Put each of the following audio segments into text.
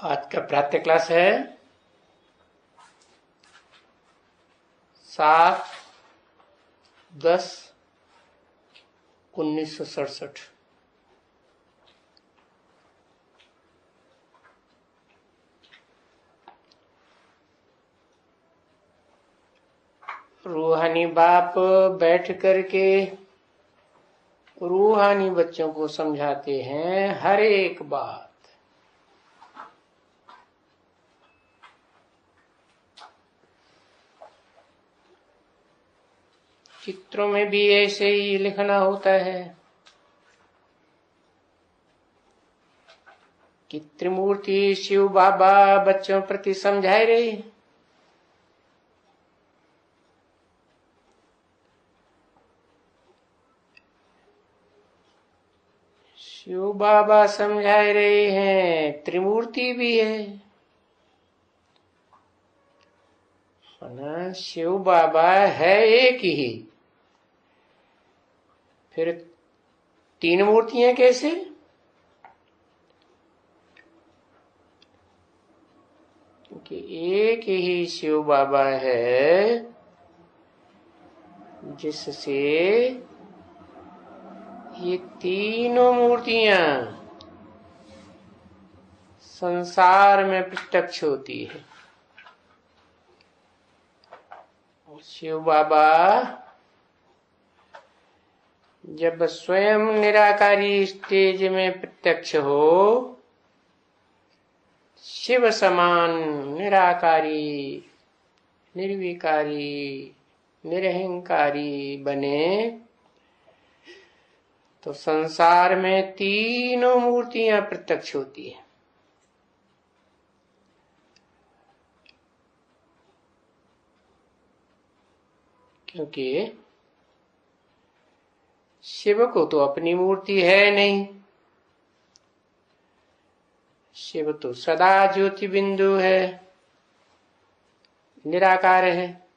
आज का प्रातः क्लास है 7/10/1967। रूहानी बाप बैठ करके रूहानी बच्चों को समझाते हैं हर एक बात। चित्रों में भी ऐसे ही लिखना होता है कि त्रिमूर्ति शिव बाबा बच्चों प्रति समझाए रहे। शिव बाबा समझाए रहे हैं, त्रिमूर्ति भी है ना। शिव बाबा है एक ही, फिर तीन मूर्तियां कैसे? क्योंकि एक ही शिव बाबा है जिससे ये तीनों मूर्तियां संसार में प्रत्यक्ष होती है। शिव बाबा जब स्वयं निराकारी स्टेज में प्रत्यक्ष हो, शिव समान निराकारी, निर्विकारी, निरहंकारी बने, तो संसार में तीनों मूर्तियां प्रत्यक्ष होती है। क्योंकि शिव को तो अपनी मूर्ति है नहीं, शिव तो सदा ज्योति बिंदु है, निराकार है।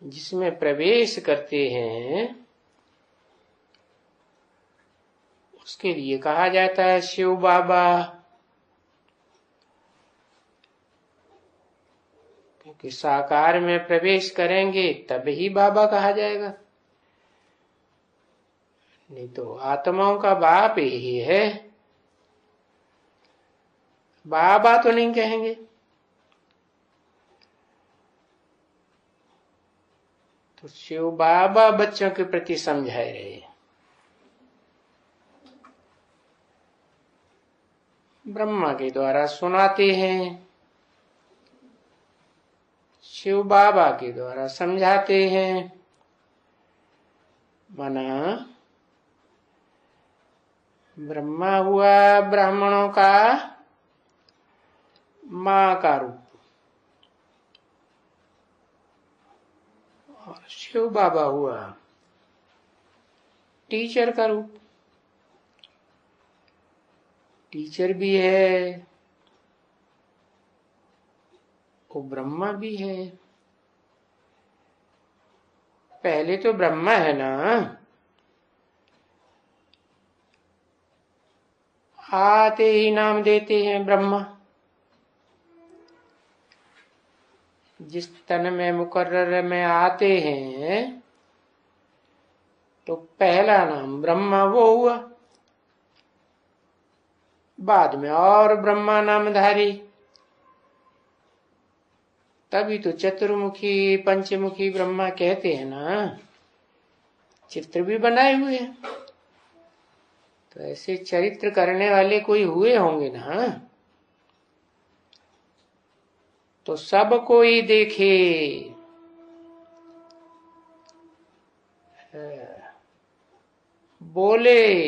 जिसमें प्रवेश करते हैं उसके लिए कहा जाता है शिव बाबा। क्योंकि साकार में प्रवेश करेंगे तब ही बाबा कहा जाएगा, नहीं तो आत्माओं का बाप यही है, बाबा तो नहीं कहेंगे। तो शिव बाबा बच्चों के प्रति समझाए रहे। ब्रह्मा के द्वारा सुनाते हैं, शिव बाबा के द्वारा समझाते हैं। माना ब्रह्मा हुआ ब्राह्मणों का मां का रूप और शिव बाबा हुआ टीचर का रूप। टीचर भी है, वो ब्रह्मा भी है। पहले तो ब्रह्मा है ना, आते ही नाम देते हैं ब्रह्मा। जिस तन में मुकर्रर में आते हैं तो पहला नाम ब्रह्मा वो हुआ, बाद में और ब्रह्मा नामधारी। तभी तो चतुर्मुखी पंचमुखी ब्रह्मा कहते हैं ना, चित्र भी बनाए हुए हैं। तो ऐसे चरित्र करने वाले कोई हुए होंगे ना, तो सब कोई देखे। बोले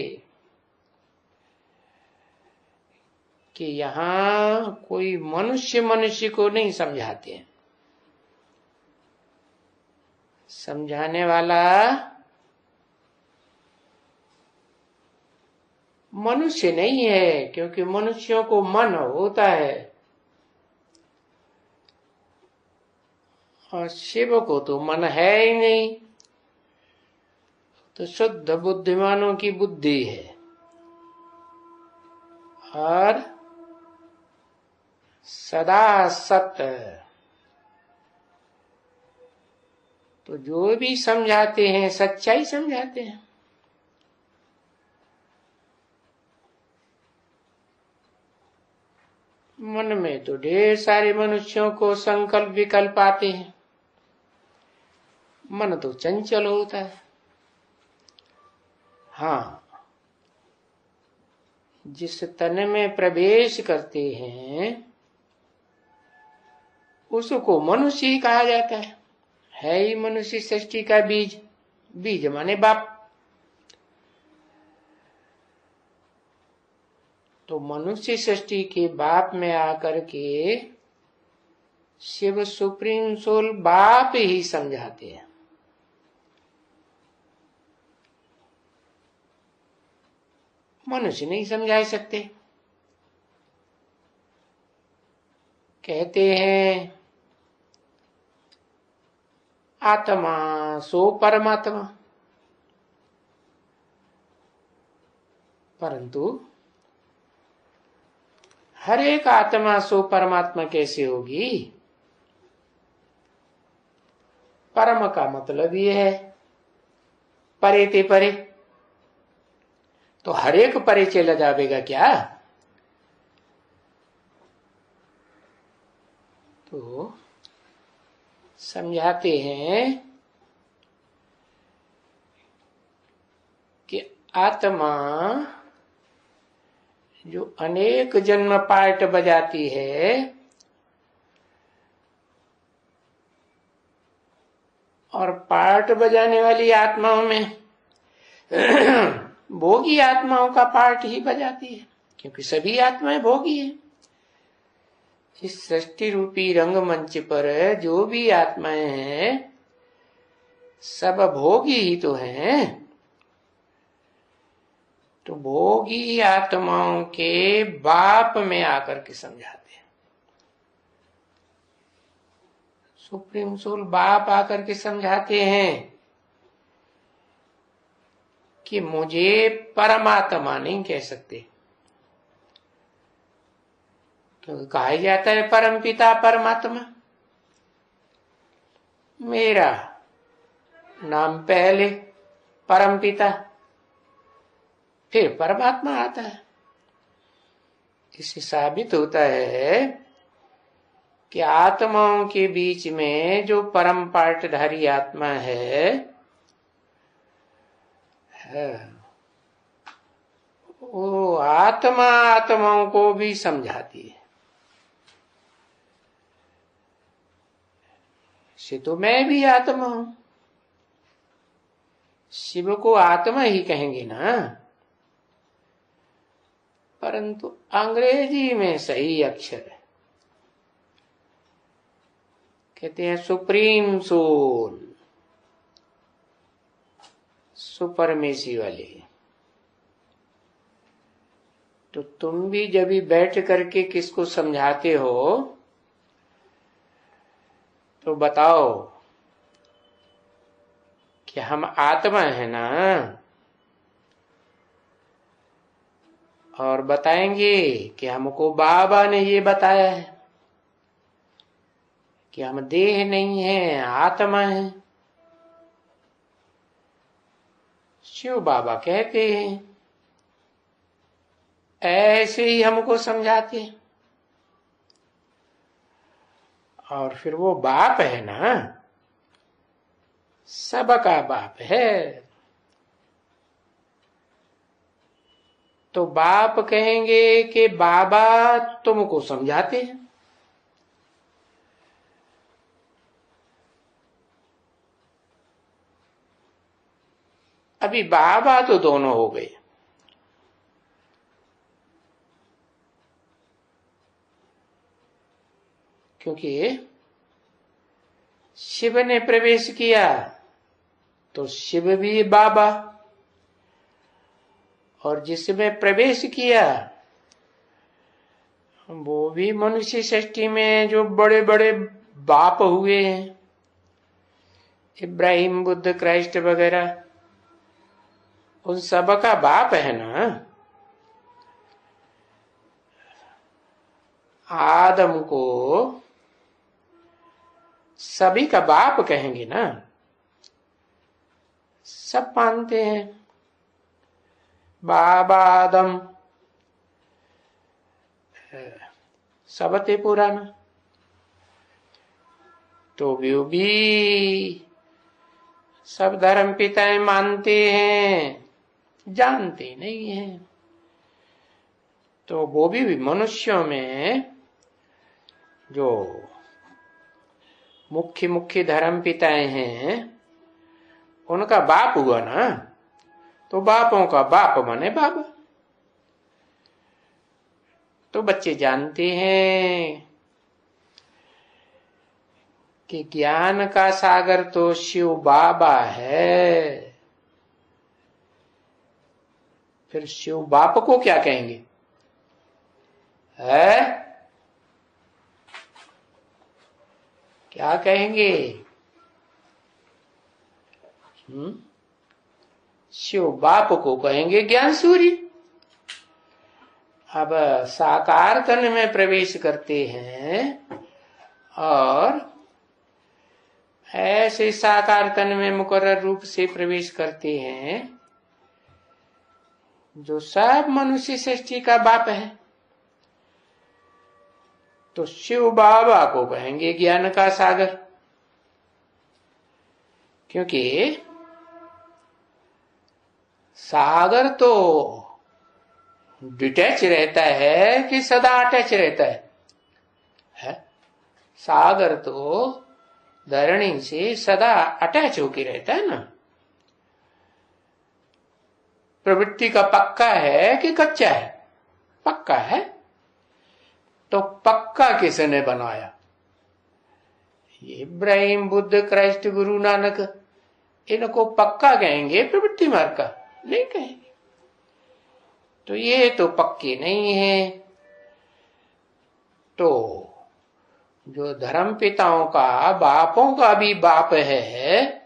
कि यहां कोई मनुष्य मनुष्य को नहीं समझाते हैं, समझाने वाला मनुष्य नहीं है। क्योंकि मनुष्यों को मन होता है और शिव को तो मन है ही नहीं, तो शुद्ध बुद्धिमानों की बुद्धि है और सदा सत्य। तो जो भी समझाते हैं सच्चाई समझाते हैं। मन में तो ढेर सारे मनुष्यों को संकल्प विकल्प आते हैं। मन तो चंचल होता है। हाँ, जिस तन में प्रवेश करते हैं उसको मनुष्य ही कहा जाता है ही मनुष्य सृष्टि का बीज। बीज माने बाप। तो मनुष्य सृष्टि के बाप में आकर के शिव सुप्रीम सोल बाप ही समझाते हैं। मनुष्य नहीं समझा सकते। कहते हैं आत्मा सो परमात्मा, परंतु हर एक आत्मा सो परमात्मा कैसे होगी? परम का मतलब ये है परे ते परे। तो हर एक परे चला जाएगा क्या? तो समझाते हैं कि आत्मा जो अनेक जन्म पार्ट बजाती है और पार्ट बजाने वाली आत्माओं में भोगी आत्माओं का पार्ट ही बजाती है, क्योंकि सभी आत्माएं भोगी हैं। इस सृष्टि रूपी रंगमंच पर जो भी आत्माएं हैं सब भोगी ही तो हैं। तो भोगी आत्माओं के बाप में आकर के समझाते हैं। सुप्रीम सोल बाप आकर के समझाते हैं कि मुझे परमात्मा नहीं कह सकते, क्योंकि कहा जाता है परम पिता परमात्मा। मेरा नाम पहले परम पिता, फिर परमात्मा आता है। इससे साबित होता है कि आत्माओं के बीच में जो परम पार्टधारी आत्मा है वो आत्मा आत्माओं को भी समझाती है। से तो मैं भी आत्मा हूं। शिव को आत्मा ही कहेंगे ना, परंतु अंग्रेजी में सही अक्षर है, कहते हैं सुप्रीम सोल, सुपरमेसी वाले। तो तुम भी जब भी बैठ करके किसको समझाते हो तो बताओ कि हम आत्मा है ना, और बताएंगे कि हमको बाबा ने ये बताया है कि हम देह नहीं है आत्मा है। शिव बाबा कहते हैं, ऐसे ही हमको समझाते हैं। और फिर वो बाप है ना, सबका बाप है। तो बाप कहेंगे कि बाबा तुमको समझाते हैं। अभी बाबा तो दोनों हो गए, क्योंकि शिव ने प्रवेश किया तो शिव भी बाबा, और जिसमें प्रवेश किया वो भी मनुष्य सृष्टि में जो बड़े बड़े बाप हुए हैं, इब्राहिम बुद्ध क्राइस्ट वगैरह, उन सब का बाप है ना। आदम को सभी का बाप कहेंगे ना, सब मानते हैं बाबा आदम, सबते पुराना, तो वो भी सब धर्म पिताएं मानते हैं, जानते नहीं हैं। तो वो भी मनुष्यों में जो मुख्य मुख्य धर्म पिताएं हैं उनका बाप हुआ ना, तो बापों का बाप माने बाबा। तो बच्चे जानते हैं कि ज्ञान का सागर तो शिव बाबा है। फिर शिव बाप को क्या कहेंगे? है क्या कहेंगे? शिव बाप को कहेंगे ज्ञान सूर्य। अब साकार तन में प्रवेश करते हैं और ऐसे साकार तन में मुकर्रर रूप से प्रवेश करते हैं जो सब मनुष्य सृष्टि का बाप है, तो शिव बाबा को कहेंगे ज्ञान का सागर। क्योंकि सागर तो डिटैच रहता है कि सदा अटैच रहता है? सागर तो धरणी से सदा अटैच होके रहता है ना। प्रवृत्ति का पक्का है कि कच्चा है? पक्का है। तो पक्का किसने बनाया? इब्राहिम, बुद्ध, क्राइस्ट, गुरु नानक, इनको पक्का कहेंगे? प्रवृत्ति मार्ग का नहीं कहेंगे। तो ये तो पक्के नहीं है। तो जो धर्म पिताओं का बापों का भी बाप है,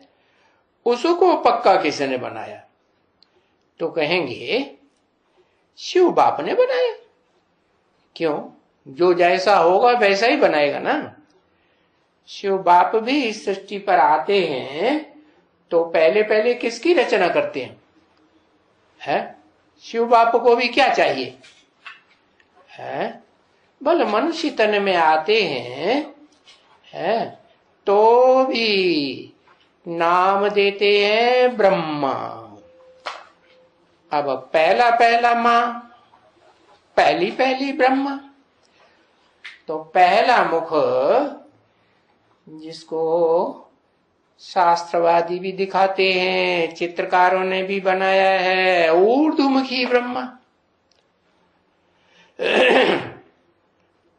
उसको पक्का किसने बनाया? तो कहेंगे शिव बाप ने बनाया। क्यों? जो जैसा होगा वैसा ही बनाएगा ना। शिव बाप भी इस सृष्टि पर आते हैं तो पहले पहले किसकी रचना करते हैं? शिव बाप को भी क्या चाहिए? भले मनुष्य तन में आते हैं तो भी नाम देते हैं ब्रह्मा। अब पहला पहला माँ, पहली पहली ब्रह्मा। तो पहला मुख जिसको शास्त्रवादी भी दिखाते हैं, चित्रकारों ने भी बनाया है, ऊर्ध्वमुखी ब्रह्मा।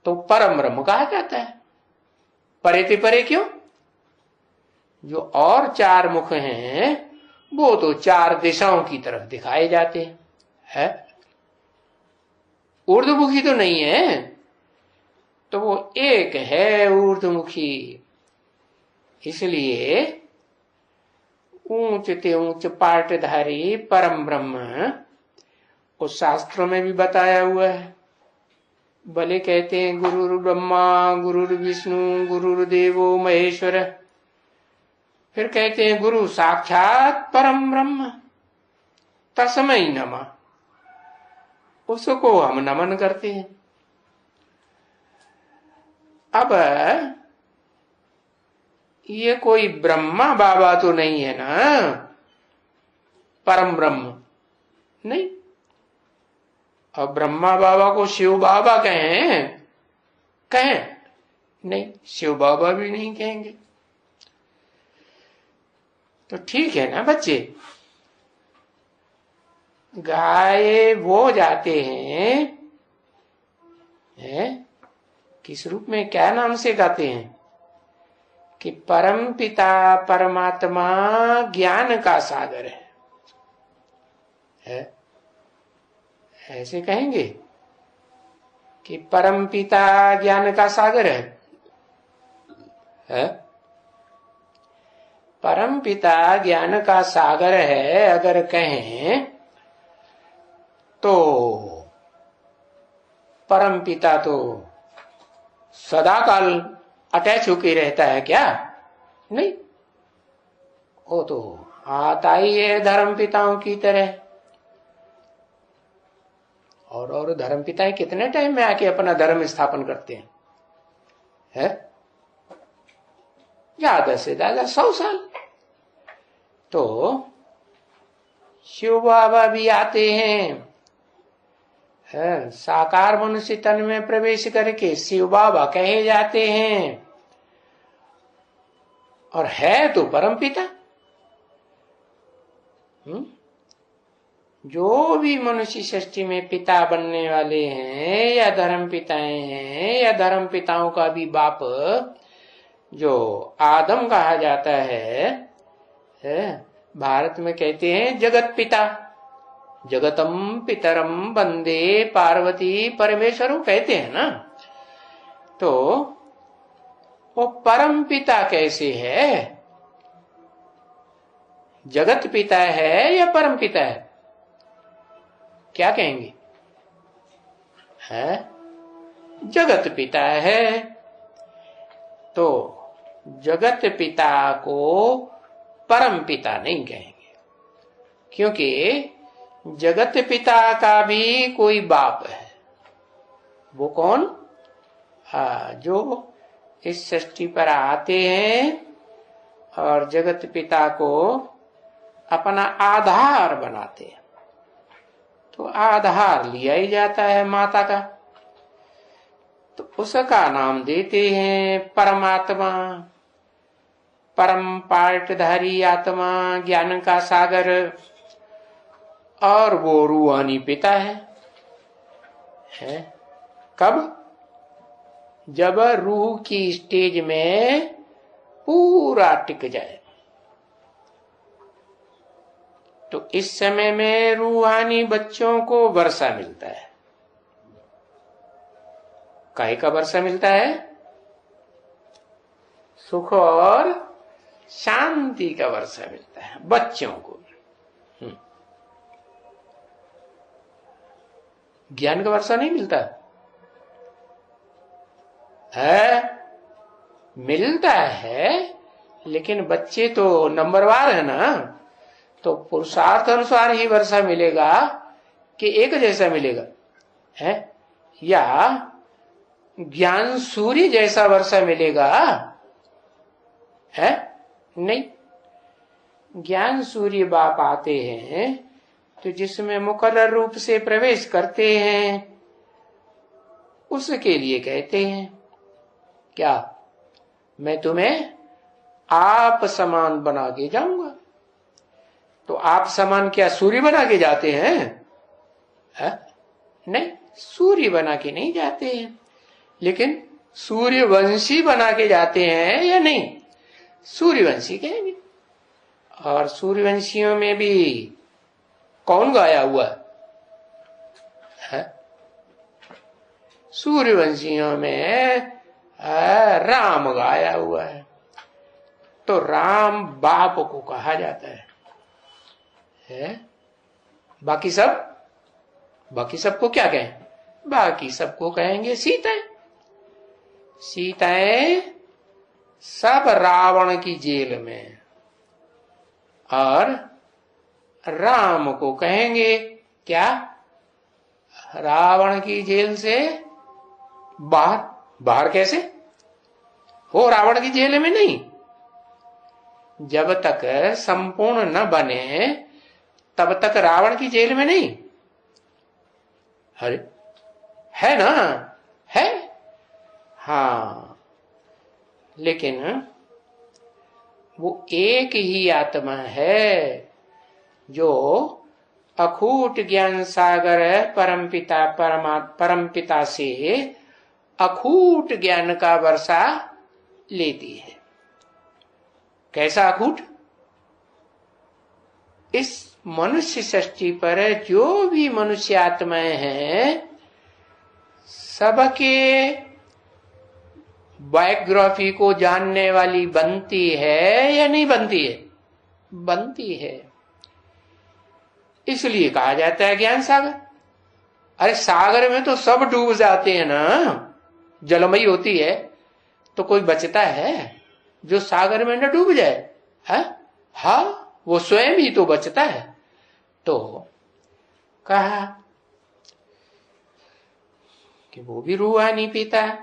तो परम ब्रह्म कहा जाता है। परे ते परे क्यों? जो और चार मुख हैं वो तो चार दिशाओं की तरफ दिखाए जाते हैं, ऊर्ध्वमुखी तो नहीं है। तो वो एक है ऊर्ध्वमुखी। इसलिए ऊंच ते ऊंच पाटधारी परम ब्रह्म उस शास्त्रों में भी बताया हुआ है। भले कहते हैं गुरुर् ब्रह्मा गुरुर् विष्णु गुरुर्देवो महेश्वर, फिर कहते हैं गुरु साक्षात परम ब्रह्म तस्मै नमः, उसको हम नमन करते हैं। अब ये कोई ब्रह्मा बाबा तो नहीं है ना, परम ब्रह्म नहीं। अब ब्रह्मा बाबा को शिव बाबा कहें नहीं, शिव बाबा भी नहीं कहेंगे। तो ठीक है ना बच्चे। गाए वो जाते हैं किस रूप में, क्या नाम से गाते हैं कि परम पिता परमात्मा ज्ञान का सागर है? ऐसे कहेंगे कि परम पिता ज्ञान का सागर है? परम पिता ज्ञान का सागर है अगर कहें तो परम पिता तो सदा काल अटैच होके रहता है क्या? नहीं, वो तो आता ही है धर्म पिताओं की तरह। और धर्म पिता कितने टाइम में आके अपना धर्म स्थापन करते हैं? है ज्यादा से ज्यादा 100 साल। तो शिव बाबा भी आते हैं, है साकार मनुष्य तन में प्रवेश करके शिव बाबा कहे जाते हैं, और है तो परम पिता। जो भी मनुष्य सृष्टि में पिता बनने वाले हैं या धर्म पिताएं हैं या धर्म पिताओं का भी बाप जो आदम कहा जाता है, भारत में कहते हैं जगत पिता, जगतम पितरम वंदे पार्वती परमेश्वरम कहते हैं ना। तो वो परम पिता कैसे है? जगत पिता है या परम पिता है? क्या कहेंगे? है जगत पिता है। तो जगत पिता को परम पिता नहीं कहेंगे, क्योंकि जगत पिता का भी कोई बाप है। वो कौन? जो इस सृष्टि पर आते हैं और जगत पिता को अपना आधार बनाते हैं। तो आधार लिया ही जाता है माता का, तो उसका नाम देते हैं परमात्मा, परम पाटधारी आत्मा, ज्ञान का सागर। और वो रूहानी पिता है। कब? जब रूह की स्टेज में पूरा टिक जाए, तो इस समय में रूहानी बच्चों को वर्षा मिलता है। काहे का वर्षा मिलता है? सुख और शांति का वर्षा मिलता है बच्चों को। ज्ञान का वर्षा नहीं मिलता है? मिलता है, लेकिन बच्चे तो नंबरवार है ना, तो पुरुषार्थ अनुसार ही वर्षा मिलेगा कि एक जैसा मिलेगा है? या ज्ञान सूर्य जैसा वर्षा मिलेगा है? नहीं, ज्ञान सूर्य बाप आते हैं तो जिसमें मुकर्रर रूप से प्रवेश करते हैं, उसके लिए कहते हैं क्या? मैं तुम्हें आप समान बना के जाऊंगा। तो आप समान क्या सूर्य बना के जाते हैं? नहीं, सूर्य बना के नहीं जाते हैं, लेकिन सूर्यवंशी बना के जाते हैं या नहीं? सूर्यवंशी कहेंगे। और सूर्यवंशियों में भी कौन गाया हुआ है? सूर्यवंशियों में राम गाया हुआ है। तो राम बाप को कहा जाता है? बाकी सबको क्या कहें? बाकी सबको कहेंगे सीताएं। सीताएं सब रावण की जेल में, और राम को कहेंगे क्या? रावण की जेल से बाहर। बाहर कैसे हो? रावण की जेल में नहीं। जब तक संपूर्ण न बने तब तक रावण की जेल में नहीं। अरे है ना? है, हाँ, लेकिन वो एक ही आत्मा है जो अखूट ज्ञान सागर परम पिता से अखूट ज्ञान का वर्षा लेती है। कैसा अखूट? इस मनुष्य सृष्टि पर जो भी मनुष्य आत्माएं हैं, सबके बायोग्राफी को जानने वाली बनती है या नहीं बनती है? बनती है। इसलिए कहा जाता है ज्ञान सागर। अरे सागर में तो सब डूब जाते हैं ना, जलमयी होती है तो कोई बचता है जो सागर में न डूब जाए? हाँ, वो स्वयं ही तो बचता है। तो कहा कि वो भी रूहानी पिता है।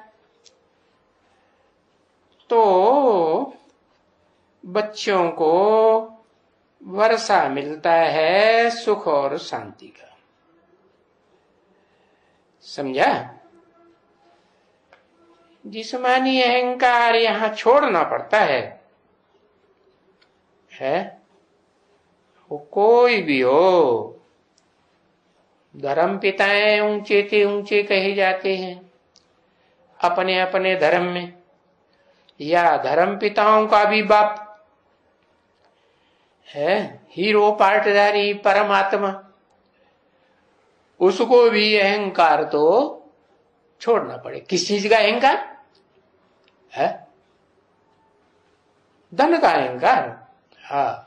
तो बच्चों को वर्षा मिलता है सुख और शांति का। समझा? जिस्मानी अहंकार यहां छोड़ना पड़ता है वो कोई भी हो। धर्म पिताएं ऊंचे से ऊंचे कहे जाते हैं अपने अपने धर्म में, या धर्म पिताओं का भी बाप है हीरो पार्टधारी परमात्मा, उसको भी अहंकार तो छोड़ना पड़े। किस चीज का अहंकार है? धन का अहंकार। हाँ,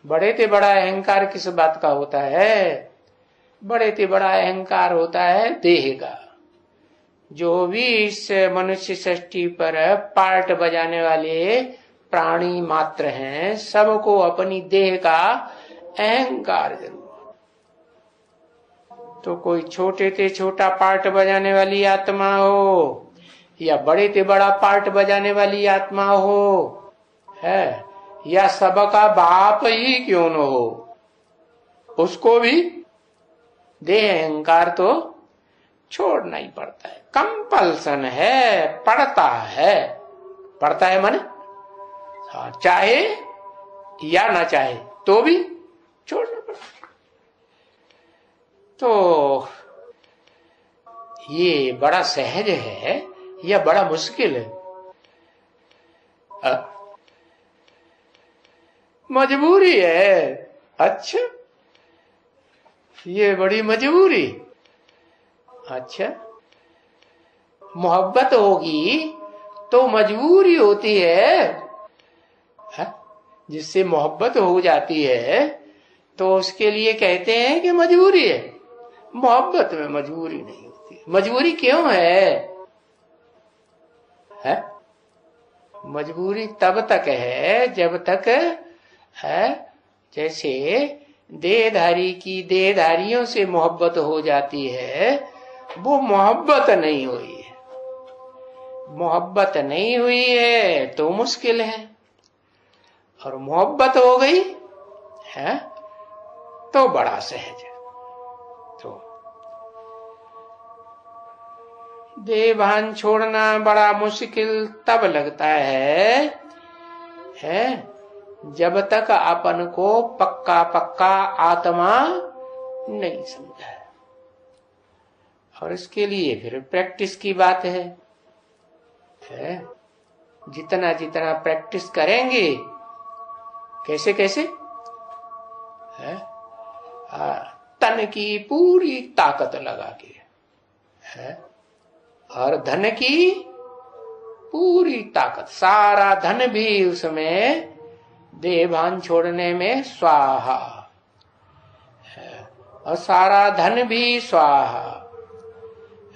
बड़े से बड़ा अहंकार किस बात का होता है? बड़े से बड़ा अहंकार होता है देह का। जो भी इस मनुष्य सृष्टि पर पार्ट बजाने वाले प्राणी मात्र हैं, सबको अपनी देह का अहंकार जरूर। तो कोई छोटे से छोटा पार्ट बजाने वाली आत्मा हो या बड़े से बड़ा पार्ट बजाने वाली आत्मा हो है, या सबका बाप ही क्यों न हो, उसको भी देह अहंकार तो छोड़ना ही पड़ता है। कंपल्सन है, पड़ता है। पड़ता है मन चाहे या ना चाहे तो भी छोड़ना पड़ता है। तो ये बड़ा सहज है या बड़ा मुश्किल है? मजबूरी है। अच्छा, ये बड़ी मजबूरी। अच्छा, मोहब्बत होगी तो मजबूरी होती है? जिससे मोहब्बत हो जाती है तो उसके लिए कहते हैं कि मजबूरी है। मोहब्बत में मजबूरी नहीं होती। मजबूरी क्यों है? मजबूरी तब तक है जब तक है जैसे देहधारी की देहधारियों से मोहब्बत हो जाती है, वो मोहब्बत नहीं हुई है। मोहब्बत नहीं हुई है तो मुश्किल है, और मोहब्बत हो गई है तो बड़ा सहज है। तो देहभान छोड़ना बड़ा मुश्किल तब लगता है जब तक अपन को पक्का पक्का आत्मा नहीं समझा है। और इसके लिए फिर प्रैक्टिस की बात है। जितना जितना प्रैक्टिस करेंगे, कैसे कैसे तन की पूरी ताकत लगा के और धन की पूरी ताकत, सारा धन भी उसमें देहभान छोड़ने में स्वाहा है, और सारा धन भी स्वाहा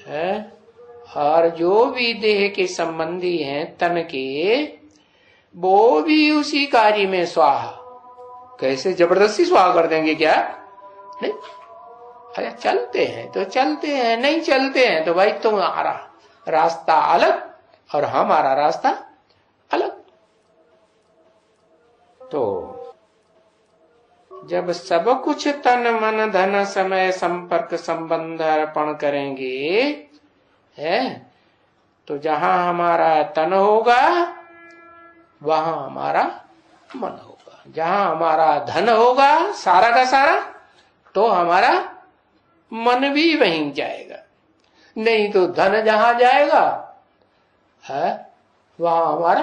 है। और जो भी देह के संबंधी हैं तन के, वो भी उसी कार्य में स्वाहा। कैसे जबरदस्ती स्वाहा कर देंगे क्या? नहीं, अरे चलते हैं तो चलते हैं, नहीं चलते हैं तो भाई तुम्हारा रास्ता अलग और हमारा रास्ता अलग। तो जब सब कुछ तन मन धन समय संपर्क संबंध अर्पण करेंगे तो जहां हमारा तन होगा वहां हमारा मन होगा। जहां हमारा धन होगा सारा का सारा, तो हमारा मन भी वहीं जाएगा। नहीं तो धन जहां जाएगा वहां हमारा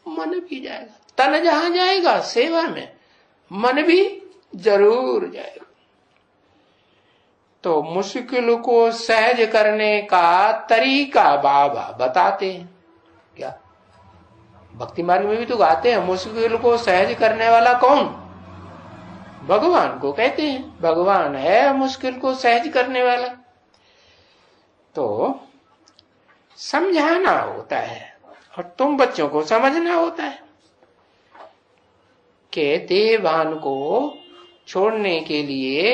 मन भी जाएगा। तन जहां जाएगा सेवा में, मन भी जरूर जाएगा। तो मुश्किल को सहज करने का तरीका बाबा बताते हैं। क्या भक्ति मार्ग में भी तो गाते हैं, मुश्किल को सहज करने वाला कौन? भगवान को कहते हैं। भगवान है मुश्किल को सहज करने वाला। तो समझाना होता है और तुम बच्चों को समझना होता है कि देहभान को छोड़ने के लिए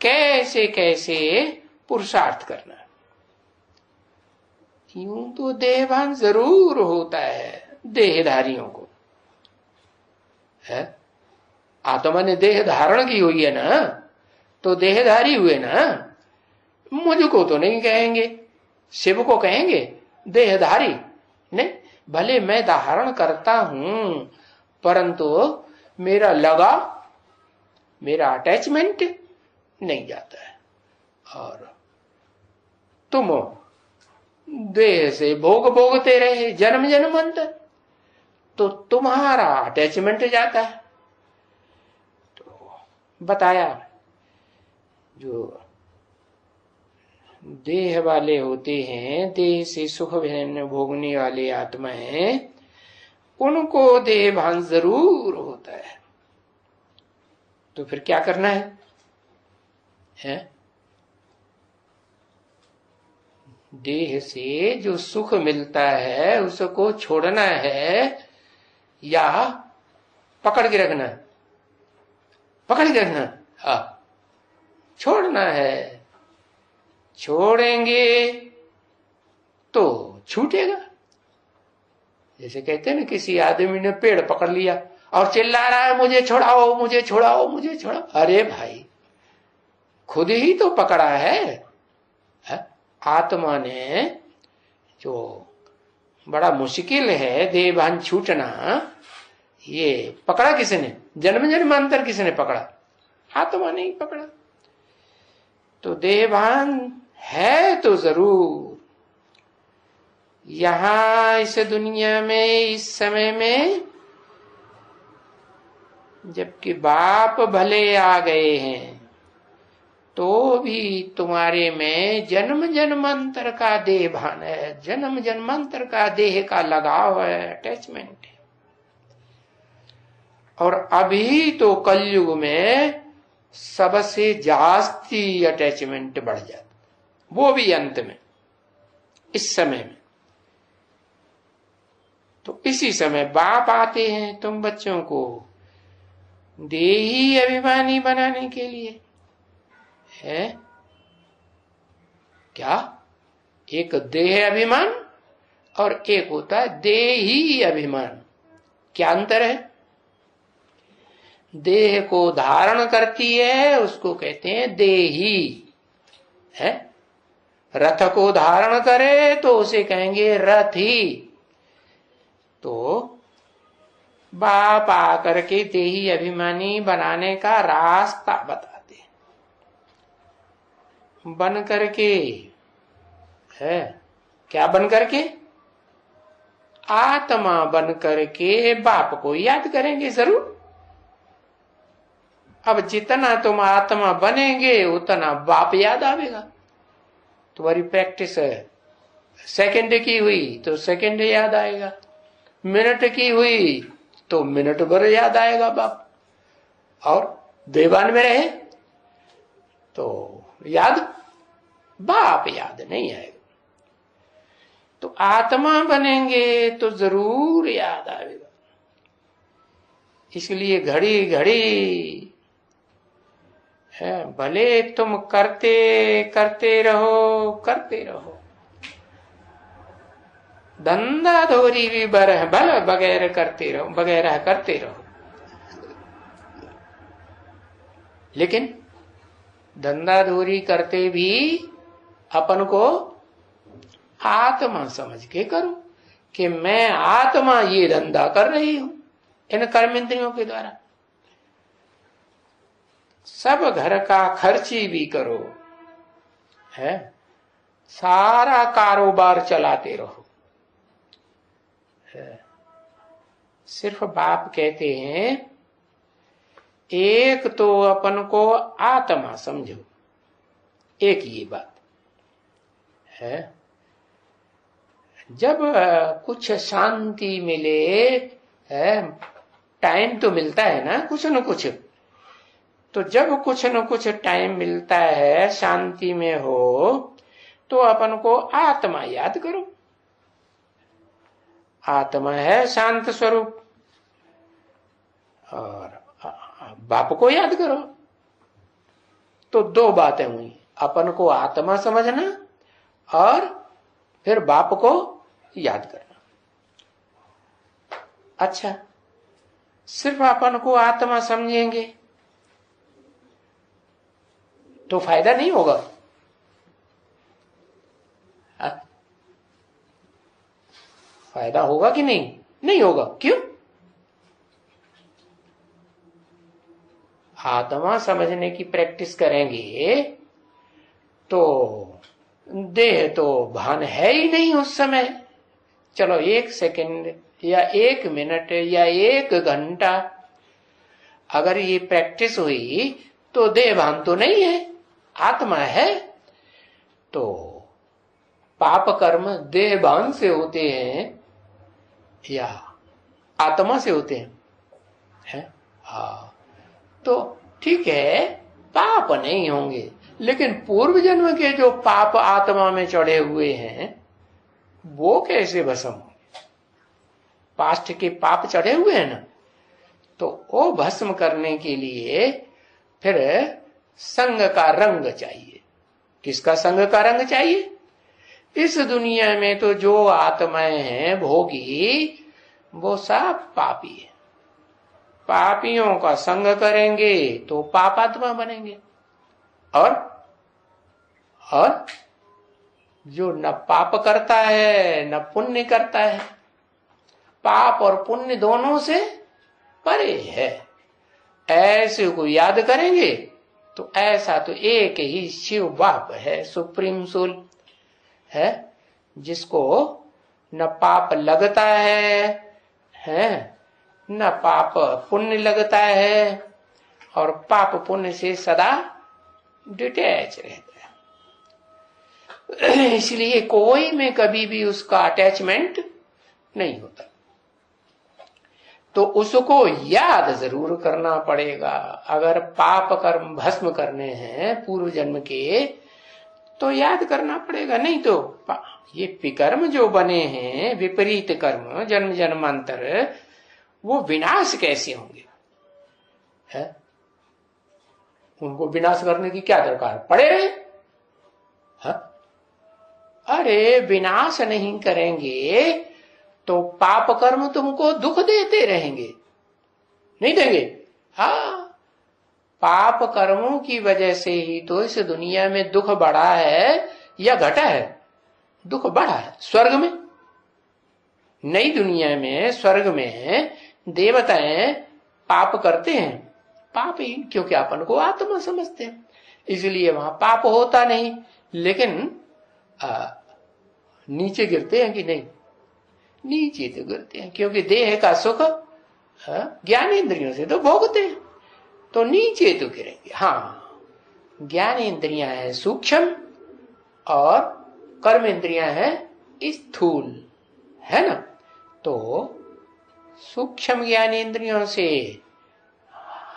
कैसे कैसे पुरुषार्थ करना। यूं तो देहभान जरूर होता है देहधारियों को, है? आत्मा ने देह धारण की हुई है ना, तो देहधारी हुए ना। मुझको तो नहीं कहेंगे, शिव को कहेंगे देहधारी नहीं। भले मैं धारण करता हूं, परंतु मेरा लगा, मेरा अटैचमेंट नहीं जाता है। और तुम देह से भोग भोगते रहे जन्म जन्मांतर, तो तुम्हारा अटैचमेंट जाता है। तो बताया जो देह वाले होते हैं, देह से सुख भोगने वाले आत्मा है, उनको देह भान जरूर होता है। तो फिर क्या करना है? देह से जो सुख मिलता है उसको छोड़ना है या पकड़ के रखना? पकड़ के रखना। हाँ, छोड़ना है। छोड़ेंगे तो छूटेगा। जैसे कहते हैं ना, किसी आदमी ने पेड़ पकड़ लिया और चिल्ला रहा है मुझे छुड़ाओ, मुझे छुड़ाओ, मुझे छुड़ाओ। अरे भाई, खुद ही तो पकड़ा है। आत्मा ने जो बड़ा मुश्किल है देहभान छूटना, ये पकड़ा किसने? जन्म जन्मांतर किसने पकड़ा? आत्मा ने ही पकड़ा। तो देहभान है तो जरूर यहां इस दुनिया में, इस समय में, जबकि बाप भले आ गए हैं, तो भी तुम्हारे में जन्म जन्मांतर का देह भान है, जन्म जन्मांतर का देह का लगाव है, अटैचमेंट है। और अभी तो कलयुग में सबसे जास्ती अटैचमेंट बढ़ जाता, वो भी अंत में, इस समय में। तो इसी समय बाप आते हैं तुम बच्चों को देही अभिमानी बनाने के लिए। है क्या? एक देह अभिमान और एक होता है देही अभिमान। क्या अंतर है? देह को धारण करती है उसको कहते हैं देही, है? रथ को धारण करे तो उसे कहेंगे रथी। तो बाप आकर के देही अभिमानी बनाने का रास्ता बताते, बन करके, है क्या? बन करके आत्मा बन करके बाप को याद करेंगे जरूर। अब जितना तुम आत्मा बनेंगे उतना बाप याद आवेगा। तुम्हारी प्रैक्टिस सेकंड की हुई तो सेकंड याद आएगा, मिनट की हुई तो मिनट भर याद आएगा बाप। और देवान में रहे तो याद बाप याद नहीं आएगा। तो आत्मा बनेंगे तो जरूर याद आएगा। इसलिए घड़ी घड़ी है, भले तुम करते करते रहो, करते रहो, धंधा धोरी भी भल बगैर करते रहो, वगैरह करते रहो, लेकिन धंधा धोरी करते भी अपन को आत्मा समझ के करो कि मैं आत्मा ये धंधा कर रही हूं इन कर्मेंद्रियों के द्वारा। सब घर का खर्ची भी करो, है, सारा कारोबार चलाते रहो, है। सिर्फ बाप कहते हैं एक तो अपन को आत्मा समझो, एक ये बात है। जब कुछ शांति मिले, है, टाइम तो मिलता है ना कुछ न कुछ, तो जब कुछ न कुछ टाइम मिलता है शांति में हो, तो अपन को आत्मा याद करो। आत्मा है शांत स्वरूप, और बाप को याद करो। तो दो बातें हुई, अपन को आत्मा समझना और फिर बाप को याद करना। अच्छा, सिर्फ अपन को आत्मा समझेंगे तो फायदा नहीं होगा। फायदा होगा कि नहीं? नहीं होगा। क्यों? आत्मा समझने की प्रैक्टिस करेंगे तो देह तो भान है ही नहीं उस समय। चलो 1 सेकंड या 1 मिनट या 1 घंटा अगर ये प्रैक्टिस हुई तो देह भान तो नहीं है, आत्मा है। तो पाप कर्म देह भान से होते हैं या आत्मा से होते हैं? हाँ, तो ठीक है, पाप नहीं होंगे, लेकिन पूर्व जन्म के जो पाप आत्मा में चढ़े हुए हैं वो कैसे भस्म होंगे? पास्ट के पाप चढ़े हुए हैं ना, तो वो भस्म करने के लिए फिर संग का रंग चाहिए। किसका संग का रंग चाहिए? इस दुनिया में तो जो आत्माएं हैं भोगी, वो सब पापी है। पापियों का संग करेंगे तो पापात्मा बनेंगे। और जो न पाप करता है न पुण्य करता है, पाप और पुण्य दोनों से परे है, ऐसे को याद करेंगे तो ऐसा तो एक ही शिव बाप है, सुप्रीम सोल है, जिसको न पाप लगता है न पाप पुण्य लगता है, और पाप पुण्य से सदा डिटैच रहता है। इसलिए कोई में कभी भी उसका अटैचमेंट नहीं होता। तो उसको याद जरूर करना पड़ेगा। अगर पाप कर्म भस्म करने हैं पूर्व जन्म के तो याद करना पड़ेगा, नहीं तो ये विकर्म जो बने हैं, विपरीत कर्म जन्म जन्मांतर, वो विनाश कैसे होंगे? है? उनको विनाश करने की क्या दरकार पड़े? है? अरे विनाश नहीं करेंगे तो पाप कर्म तुमको दुख देते रहेंगे, नहीं देंगे? हाँ, पाप कर्मों की वजह से ही तो इस दुनिया में दुख बढ़ा है या घटा है? दुख बढ़ा है। स्वर्ग में, नई दुनिया में, स्वर्ग में देवताएं पाप करते हैं, पाप ही, क्योंकि अपन को आत्मा समझते हैं, इसलिए वहां पाप होता नहीं। लेकिन नीचे गिरते हैं कि नहीं? नीचे तो गिरते हैं, क्योंकि देह का सुख ज्ञान इंद्रियों से तो भोगते हैं, तो नीचे तो गिरेंगे। हाँ, ज्ञान इंद्रियां हैं सूक्ष्म और कर्म इंद्रियां हैं स्थूल, है ना? तो सूक्ष्म ज्ञान इंद्रियों से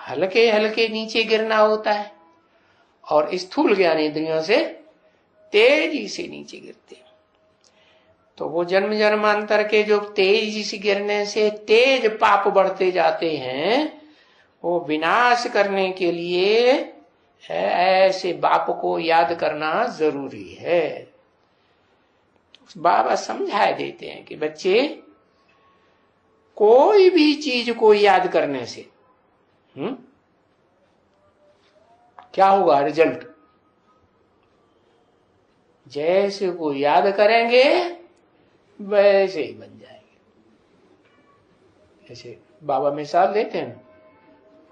हल्के हल्के नीचे गिरना होता है, और स्थूल ज्ञान इंद्रियों से तेजी से नीचे गिरते हैं। तो वो जन्म जन्मांतर के जो तेजी से गिरने से तेज पाप बढ़ते जाते हैं, वो विनाश करने के लिए ऐसे बाप को याद करना जरूरी है। तो बाबा समझा देते हैं कि बच्चे, कोई भी चीज को याद करने से क्या होगा रिजल्ट? जैसे को याद करेंगे वैसे ही बन जाएंगे। जैसे बाबा मिसाल देते हैं,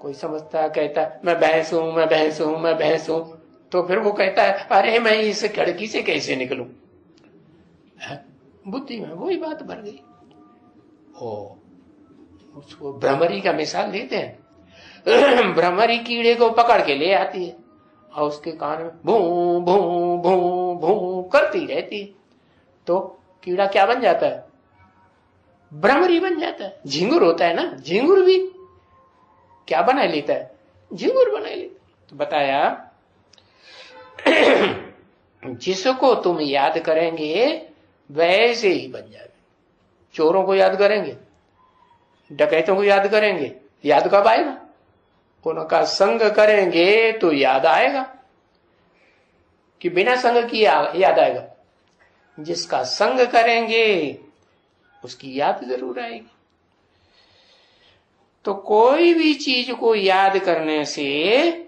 कोई समझता कहता मैं भैंस हूं, मैं भैंस हूं, मैं भैंस हूं, तो फिर वो कहता है अरे मैं इस खिड़की से कैसे निकलूं? बुद्धि में वही बात भर गई। उसको भ्रमरी का मिसाल देते हैं। भ्रमरी कीड़े को पकड़ के ले आती है और उसके कान में भू भू भू भू करती रहती है, तो कीड़ा क्या बन जाता है? भ्रमरी बन जाता है। झिंगुर होता है ना, झिंगुर भी क्या बना लेता है? झिंगुर बना लेता है। तो बताया जिसको तुम याद करेंगे वैसे ही बन जाए। चोरों को याद करेंगे, डकैतों को याद करेंगे, याद कब आएगा? उनका संग करेंगे तो याद आएगा, कि बिना संग की याद आएगा? जिसका संग करेंगे उसकी याद जरूर आएगी। तो कोई भी चीज को याद करने से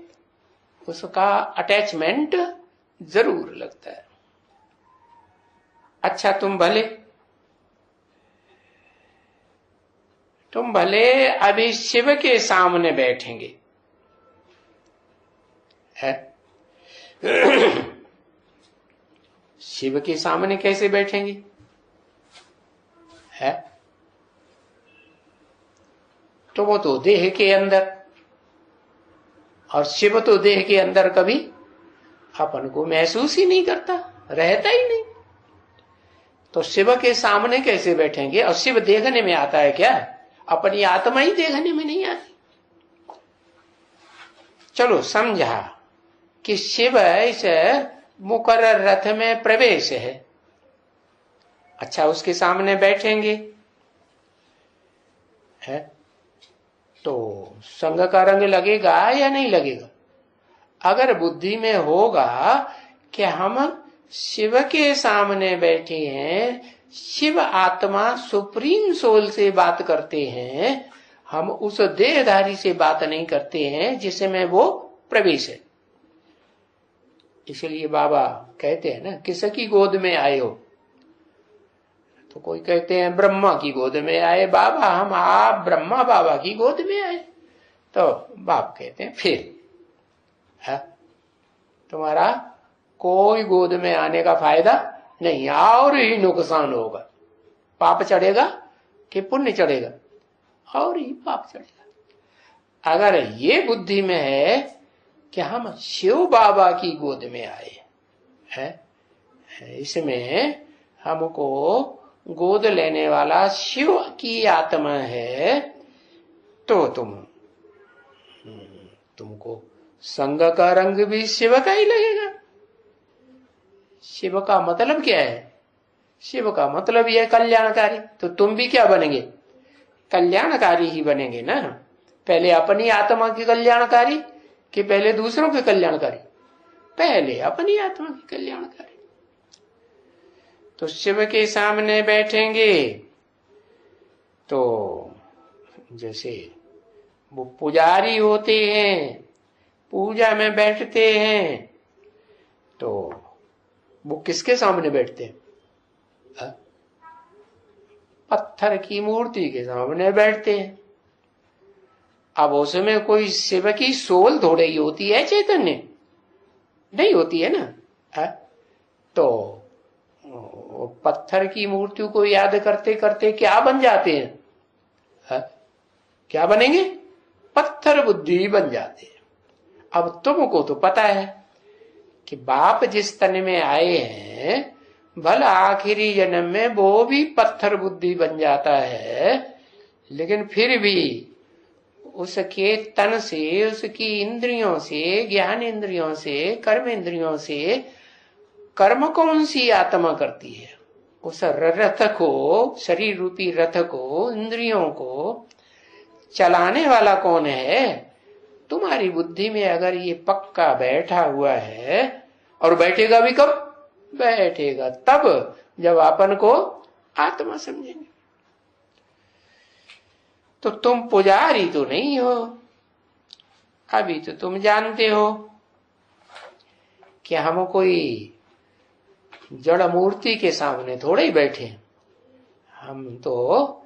उसका अटैचमेंट जरूर लगता है। अच्छा, तुम भले अभी शिव के सामने बैठेंगे, है? शिव के सामने कैसे बैठेंगे? है तो वो तो देह के अंदर, और शिव तो देह के अंदर कभी अपन को महसूस ही नहीं करता, रहता ही नहीं। तो शिव के सामने कैसे बैठेंगे? और शिव देखने में आता है क्या? अपनी आत्मा ही देखने में नहीं आती। चलो समझा कि शिव इस मुकर्रर रथ में प्रवेश है। अच्छा, उसके सामने बैठेंगे, है तो संग का रंग लगेगा या नहीं लगेगा? अगर बुद्धि में होगा कि हम शिव के सामने बैठे हैं, शिव आत्मा सुप्रीम सोल से बात करते हैं, हम उस देहधारी से बात नहीं करते हैं जिसमें वो प्रवेश है। इसलिए बाबा कहते हैं ना, किसकी गोद में आए हो? तो कोई कहते हैं ब्रह्मा की गोद में आए बाबा, हम आप ब्रह्मा बाबा की गोद में आए। तो बाप कहते हैं फिर है तुम्हारा कोई गोद में आने का फायदा नहीं, और ही नुकसान होगा। पाप चढ़ेगा कि पुण्य चढ़ेगा? और ही पाप चढ़ेगा। अगर ये बुद्धि में है कि हम शिव बाबा की गोद में आए हैं, इसमें हमको गोद लेने वाला शिव की आत्मा है, तो तुमको संग का रंग भी शिव का ही लगेगा। शिव का मतलब क्या है? शिव का मतलब यह कल्याणकारी। तो तुम भी क्या बनेंगे? कल्याणकारी ही बनेंगे ना। पहले अपनी आत्मा की कल्याणकारी कि पहले दूसरों के कल्याणकारी? पहले अपनी आत्मा की कल्याणकारी। तो शिव के सामने बैठेंगे तो जैसे वो पुजारी होते हैं, पूजा में बैठते हैं, तो वो किसके सामने बैठते हैं? पत्थर की मूर्ति के सामने बैठते हैं। अब उसमें कोई शिव की सोल थोड़े ही होती है, चैतन्य नहीं होती है ना। तो पत्थर की मूर्ति को याद करते करते क्या बन जाते हैं? क्या बनेंगे? पत्थर बुद्धि बन जाते हैं। अब तुमको तो पता है कि बाप जिस तन में आए हैं, भला आखिरी जन्म में वो भी पत्थर बुद्धि बन जाता है, लेकिन फिर भी उसके तन से, उसकी इंद्रियों से, ज्ञान इंद्रियों से, कर्म इंद्रियों से कर्म कौन सी आत्मा करती है? उस रथ को, शरीर रूपी रथ को, इंद्रियों को चलाने वाला कौन है? तुम्हारी बुद्धि में अगर ये पक्का बैठा हुआ है, और बैठेगा भी कब? बैठेगा तब जब अपन को आत्मा समझेंगे। तो तुम पुजारी तो नहीं हो। अभी तो तुम जानते हो कि हम कोई जड़ मूर्ति के सामने थोड़े ही बैठे हैं। हम तो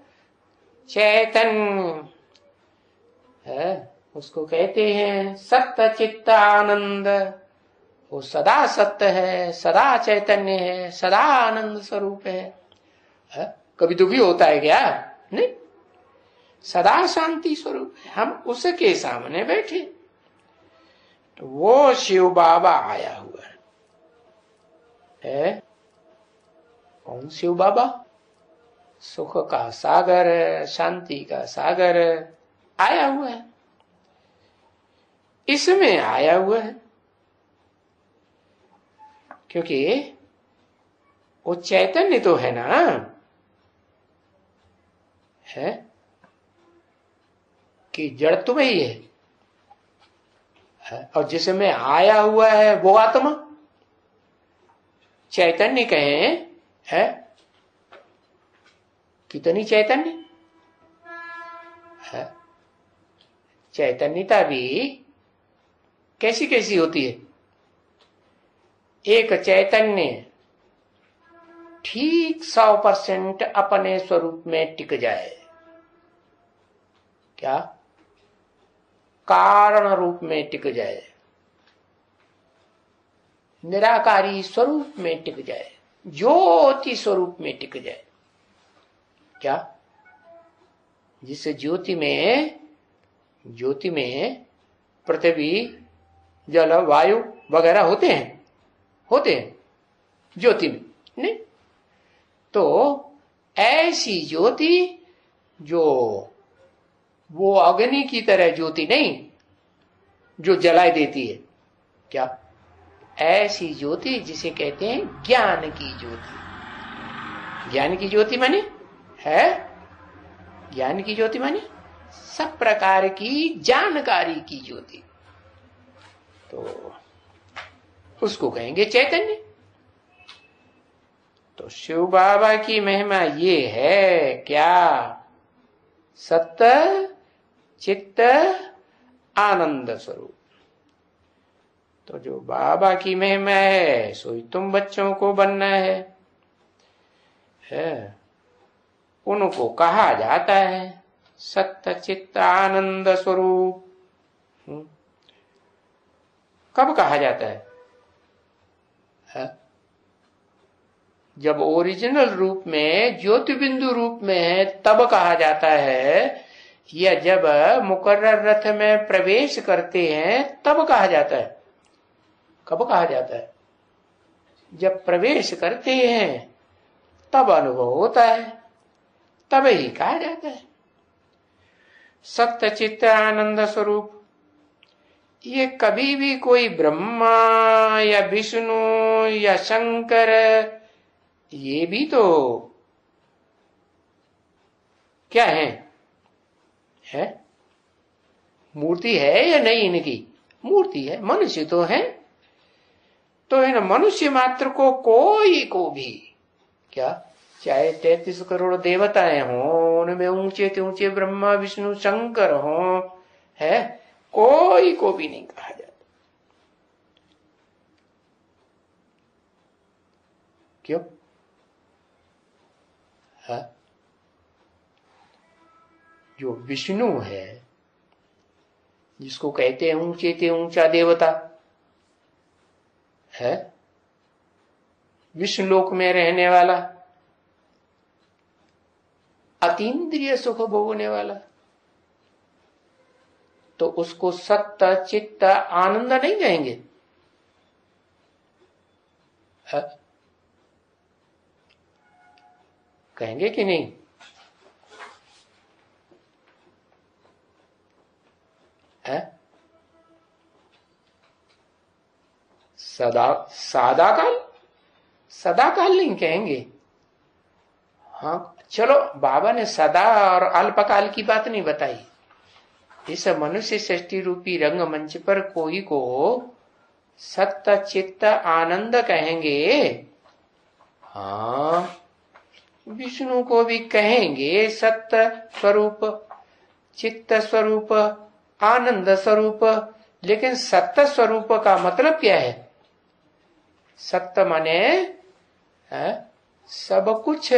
चैतन्य है, उसको कहते हैं सत्य चित्त आनंद। वो सदा सत्य है, सदा चैतन्य है, सदा आनंद स्वरूप है। कभी दुखी होता है क्या? नहीं, सदा शांति स्वरूप है। हम उसके सामने बैठे, तो वो शिव बाबा आया हुआ है। कौन शिव बाबा? सुख का सागर, शांति का सागर आया हुआ है, इसमें आया हुआ है। क्योंकि वो चैतन्य तो है ना, है कि जड़ तो वही है, और जिसमें आया हुआ है वो आत्मा। चैतन्य कहें है, कितनी चैतन्य है। चैतन्यता भी कैसी कैसी होती है। एक चैतन्य ठीक 100% अपने स्वरूप में टिक जाए, क्या कारण रूप में टिक जाए, निराकारी स्वरूप में टिक जाए, ज्योति स्वरूप में टिक जाए। क्या जिस ज्योति में पृथ्वी जल वायु वगैरह होते हैं ज्योति में, नहीं तो ऐसी ज्योति जो वो अग्नि की तरह ज्योति नहीं जो जलाए देती है, क्या ऐसी ज्योति जिसे कहते हैं ज्ञान की ज्योति। ज्ञान की ज्योति माने है, ज्ञान की ज्योति माने सब प्रकार की जानकारी की ज्योति, तो उसको कहेंगे चैतन्य। तो शिव बाबा की महिमा ये है, क्या सत्य चित्त आनंद स्वरूप। तो जो बाबा की महिमा है सो ही तुम बच्चों को बनना है। उनको कहा जाता है सत्य चित्त आनंद स्वरूप। कब कहा जाता है? जब ओरिजिनल रूप में ज्योति बिंदु रूप में है तब कहा जाता है, या जब मुकर्रर रथ में प्रवेश करते हैं तब कहा जाता है। कब कहा जाता है? जब प्रवेश करते हैं तब अनुभव होता है, तब ही कहा जाता है सत्य चित्त आनंद स्वरूप। ये कभी भी कोई ब्रह्मा या विष्णु या शंकर, ये भी तो क्या है मूर्ति है या नहीं? इनकी मूर्ति है, मनुष्य तो है। तो इन मनुष्य मात्र को कोई को भी, क्या चाहे 33 करोड़ देवताएं हों, उनमें ऊंचे से ऊंचे ब्रह्मा विष्णु शंकर हों, है कोई को भी नहीं कहा जाता। क्यों? है जो विष्णु है, जिसको कहते हैं ऊंचे से ऊंचा देवता है, विष्णु लोक में रहने वाला, अतीन्द्रिय सुख भोगने वाला, तो उसको सत्य चित्त आनंद नहीं कहेंगे? कहेंगे कि नहीं? सदा काल नहीं कहेंगे। हाँ चलो, बाबा ने सदा और अल्पकाल की बात नहीं बताई। इस मनुष्य सृष्टि रूपी रंगमंच पर कोई को सत्य चित्त आनंद कहेंगे। हाँ, विष्णु को भी कहेंगे सत्य स्वरूप, चित्त स्वरूप, आनंद स्वरूप। लेकिन सत्य स्वरूप का मतलब क्या है? सत्य माने सब कुछ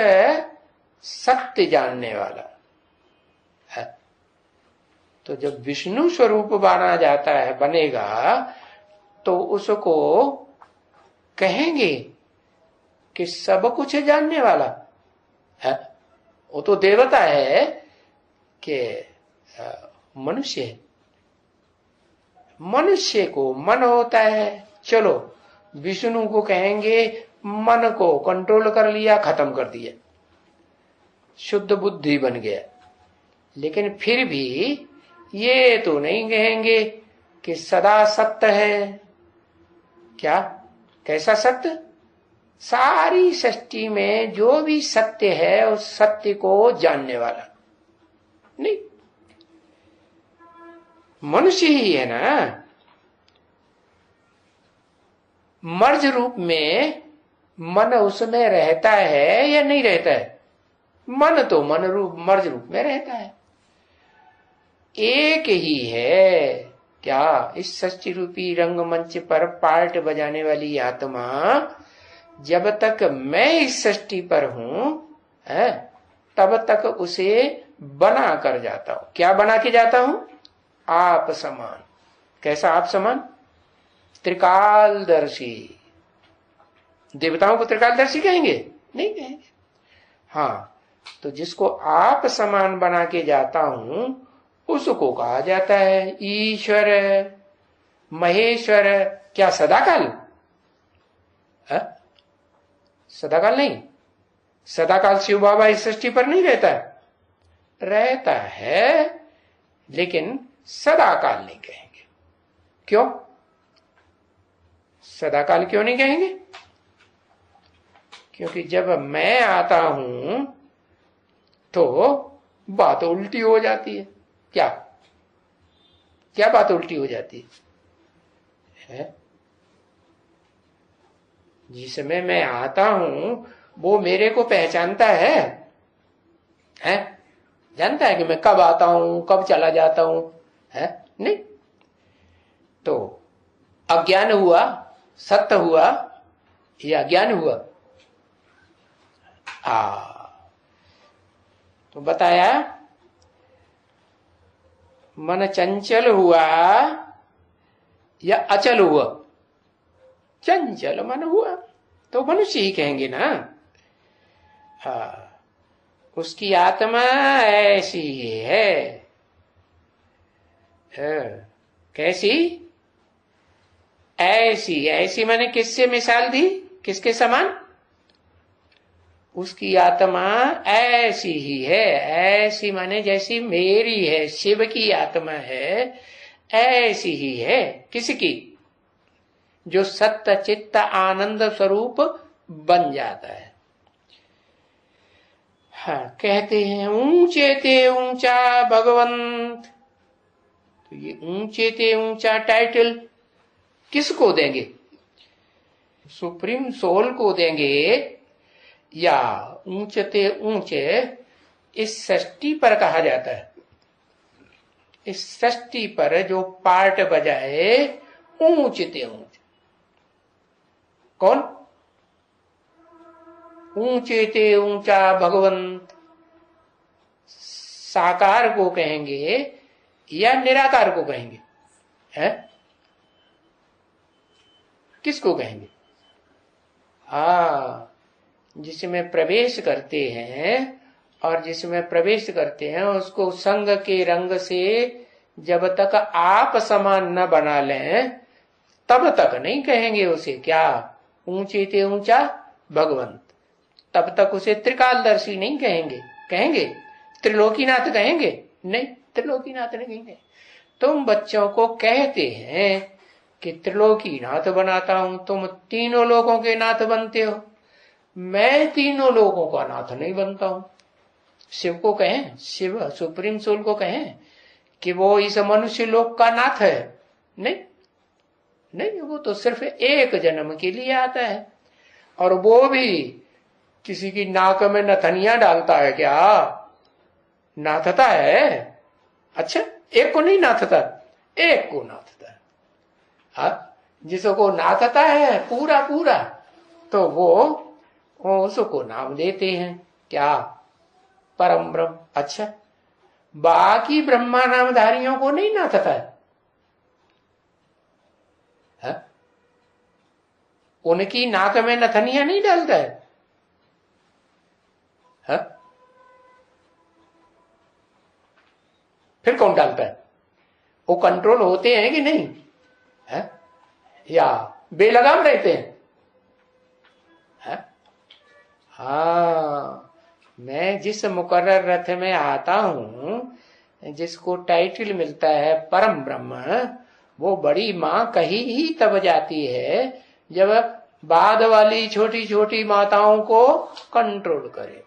सत्य जानने वाला है। तो जब विष्णु स्वरूप बना जाता है, बनेगा, तो उसको कहेंगे कि सब कुछ जानने वाला है। वो तो देवता है कि मनुष्य है। मनुष्य को मन होता है, चलो विष्णु को कहेंगे मन को कंट्रोल कर लिया, खत्म कर दिया, शुद्ध बुद्धि बन गया। लेकिन फिर भी ये तो नहीं कहेंगे कि सदा सत्य है। क्या कैसा सत्य? सारी सृष्टि में जो भी सत्य है उस सत्य को जानने वाला नहीं, मनुष्य ही है ना। मर्ज रूप में मन उसमें रहता है या नहीं रहता है? मन तो मन रूप मर्ज रूप में रहता है। एक ही है क्या? इस सृष्टि रूपी रंगमंच पर पार्ट बजाने वाली आत्मा जब तक मैं इस सृष्टि पर हूं तब तक उसे बना कर जाता हूं। क्या बना के जाता हूं? आप समान। कैसा आप समान? त्रिकालदर्शी। देवताओं को त्रिकालदर्शी कहेंगे? नहीं कहेंगे। हाँ, तो जिसको आप समान बना के जाता हूं उसको कहा जाता है ईश्वर, महेश्वर। क्या सदाकाल? सदाकाल नहीं। सदाकाल शिव बाबा इस सृष्टि पर नहीं रहता है, रहता है, लेकिन सदाकाल नहीं कहेंगे। क्यों सदाकाल क्यों नहीं कहेंगे? क्योंकि जब मैं आता हूं तो बात उल्टी हो जाती है। क्या क्या बात उल्टी हो जाती है? जिस समय मैं आता हूं वो मेरे को पहचानता है? जानता है कि मैं कब आता हूं कब चला जाता हूं? नहीं। तो अज्ञान हुआ, सत्य हुआ या अज्ञान हुआ? तो बताया मन चंचल हुआ या अचल हुआ? चंचल मन हुआ तो मनुष्य ही कहेंगे ना। उसकी आत्मा ऐसी ही है। कैसी? ऐसी। ऐसी मैंने किससे मिसाल दी? किसके समान? उसकी आत्मा ऐसी ही है। ऐसी माने जैसी मेरी है, शिव की आत्मा है, ऐसी ही है। किसकी? जो सत्य चित्त आनंद स्वरूप बन जाता है। हाँ, कहते हैं ऊंचे ते ऊंचा भगवंत। तो ये ऊंचे ते ऊंचा टाइटल किसको देंगे? सुप्रीम सोल को देंगे या ऊंचे ते ऊंचे इस सृष्टि पर कहा जाता है? इस सृष्टि पर जो पार्ट बजाए ऊंचे ते ऊंचे कौन? ऊंचे ते ऊंचा भगवंत साकार को कहेंगे या निराकार को कहेंगे? किसको कहेंगे? जिसमें प्रवेश करते हैं, और जिसमें प्रवेश करते हैं उसको संग के रंग से जब तक आप समान न बना लें तब तक नहीं कहेंगे उसे क्या? ऊंचे ते ऊंचा भगवंत। तब तक उसे त्रिकालदर्शी नहीं कहेंगे। कहेंगे त्रिलोकीनाथ कहेंगे? नहीं, त्रिलोकीनाथ नहीं कहेंगे। तुम बच्चों को कहते हैं कि त्रिलोकीनाथ बनाता हूं, तुम तीनों लोगों के नाथ बनते हो। मैं तीनों लोगों का नाथ नहीं बनता हूं। शिव को कहें, शिव सुप्रीम सोल को कहें कि वो इस मनुष्य लोक का नाथ है? नहीं नहीं, वो तो सिर्फ एक जन्म के लिए आता है, और वो भी किसी की नाक में नथनियां डालता है क्या? नाथता है? अच्छा, एक को नहीं नाथता, एक को नाथता है। जिसको नाथता है पूरा पूरा तो वो उसको नाम देते हैं क्या? परम ब्रह्म। अच्छा, बाकी ब्रह्मा नामधारियों को नहीं नाथता है? उनकी नाक में नथनियां नहीं डालता है? फिर कौन डालता है? वो कंट्रोल होते हैं कि नहीं या बेलगाम रहते हैं? मैं जिस मुकर्रर रथ में आता हूं, जिसको टाइटल मिलता है परम ब्रह्म, वो बड़ी मां कही ही तब जाती है जब बाद वाली छोटी छोटी माताओं को कंट्रोल करे।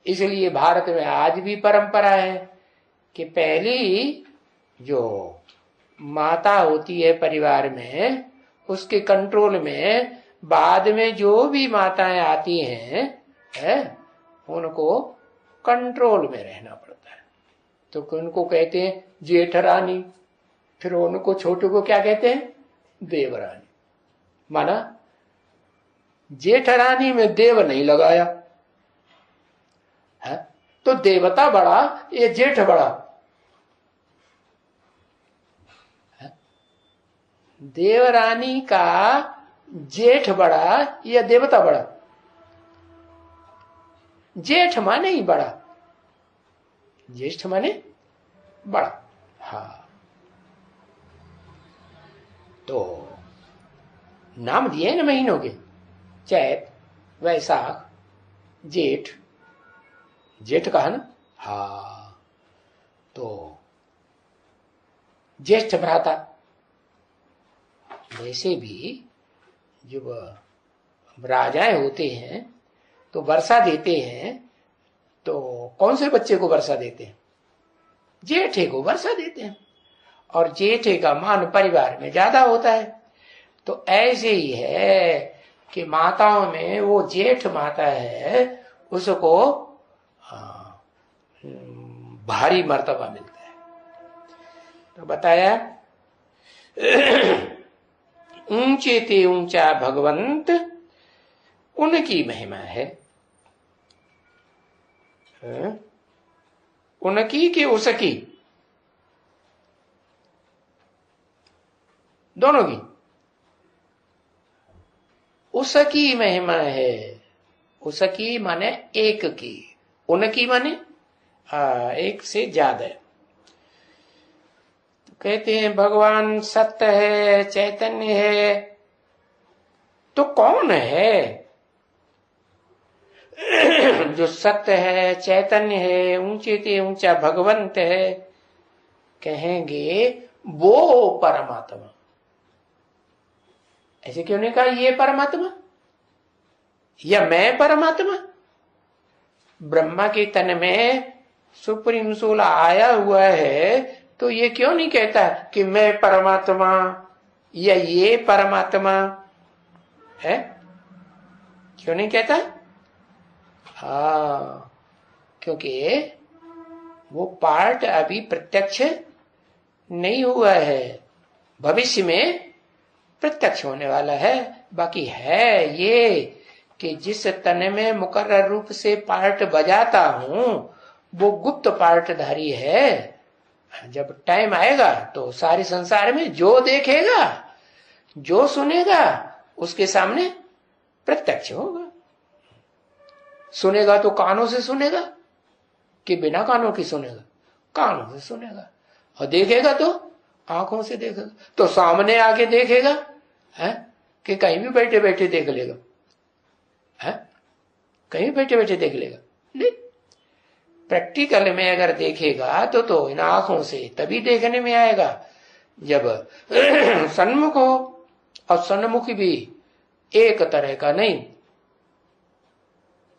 इसलिए भारत में आज भी परंपरा है कि पहली जो माता होती है परिवार में, उसके कंट्रोल में बाद में जो भी माताएं आती हैं उनको कंट्रोल में रहना पड़ता है। तो उनको कहते हैं जेठरानी, फिर उनको छोटू को क्या कहते हैं? देवरानी। माना जेठरानी में देव नहीं लगाया है, तो देवता बड़ा ये जेठ बड़ा है? देवरानी का जेठ बड़ा या देवता बड़ा? जेठ माने ही बड़ा, ज्येष्ठ माने बड़ा। हाँ, तो नाम दिए ना महीनों के, चैत, वैशाख, जेठ। जेठ कहा ना? हाँ, तो ज्येष्ठ भ्राता। वैसे भी जब राजाएं होते हैं तो वर्षा देते हैं, तो कौन से बच्चे को वर्षा देते हैं? जेठे को वर्षा देते हैं, और जेठे का मान परिवार में ज्यादा होता है। तो ऐसे ही है कि माताओं में वो जेठ माता है, उसको भारी मर्तबा मिलता है। तो बताया ऊंचे ते ऊंचा भगवंत उनकी महिमा है। उनकी कि उसकी? दोनों की। उसकी महिमा है। उसकी माने एक की, उनकी माने एक से ज्यादा। तो कहते हैं भगवान सत्य है, चैतन्य है, तो कौन है? जो सत्य है, चैतन्य है, ऊंचे ते ऊंचा भगवंत है, कहेंगे वो परमात्मा। ऐसे क्यों नहीं कहा ये परमात्मा या मैं परमात्मा? ब्रह्मा के तन में सुप्रीम सोल आया हुआ है, तो ये क्यों नहीं कहता कि मैं परमात्मा या ये परमात्मा है? क्यों नहीं कहता? हाँ, क्योंकि वो पार्ट अभी प्रत्यक्ष नहीं हुआ है, भविष्य में प्रत्यक्ष होने वाला है। बाकी है ये कि जिस तन में मुकर्रर रूप से पार्ट बजाता हूं वो गुप्त पार्टधारी है। जब टाइम आएगा तो सारे संसार में जो देखेगा, जो सुनेगा, उसके सामने प्रत्यक्ष होगा। सुनेगा तो कानों से सुनेगा कि बिना कानों की सुनेगा? कानों से सुनेगा। और देखेगा तो आंखों से देखेगा। तो सामने आके देखेगा है कि कहीं भी बैठे बैठे देख लेगा? है कहीं बैठे बैठे देख लेगा? नहीं, प्रैक्टिकल में अगर देखेगा तो इन आंखों से तभी देखने में आएगा जब सन्मुख हो। और सन्मुख भी एक तरह का नहीं,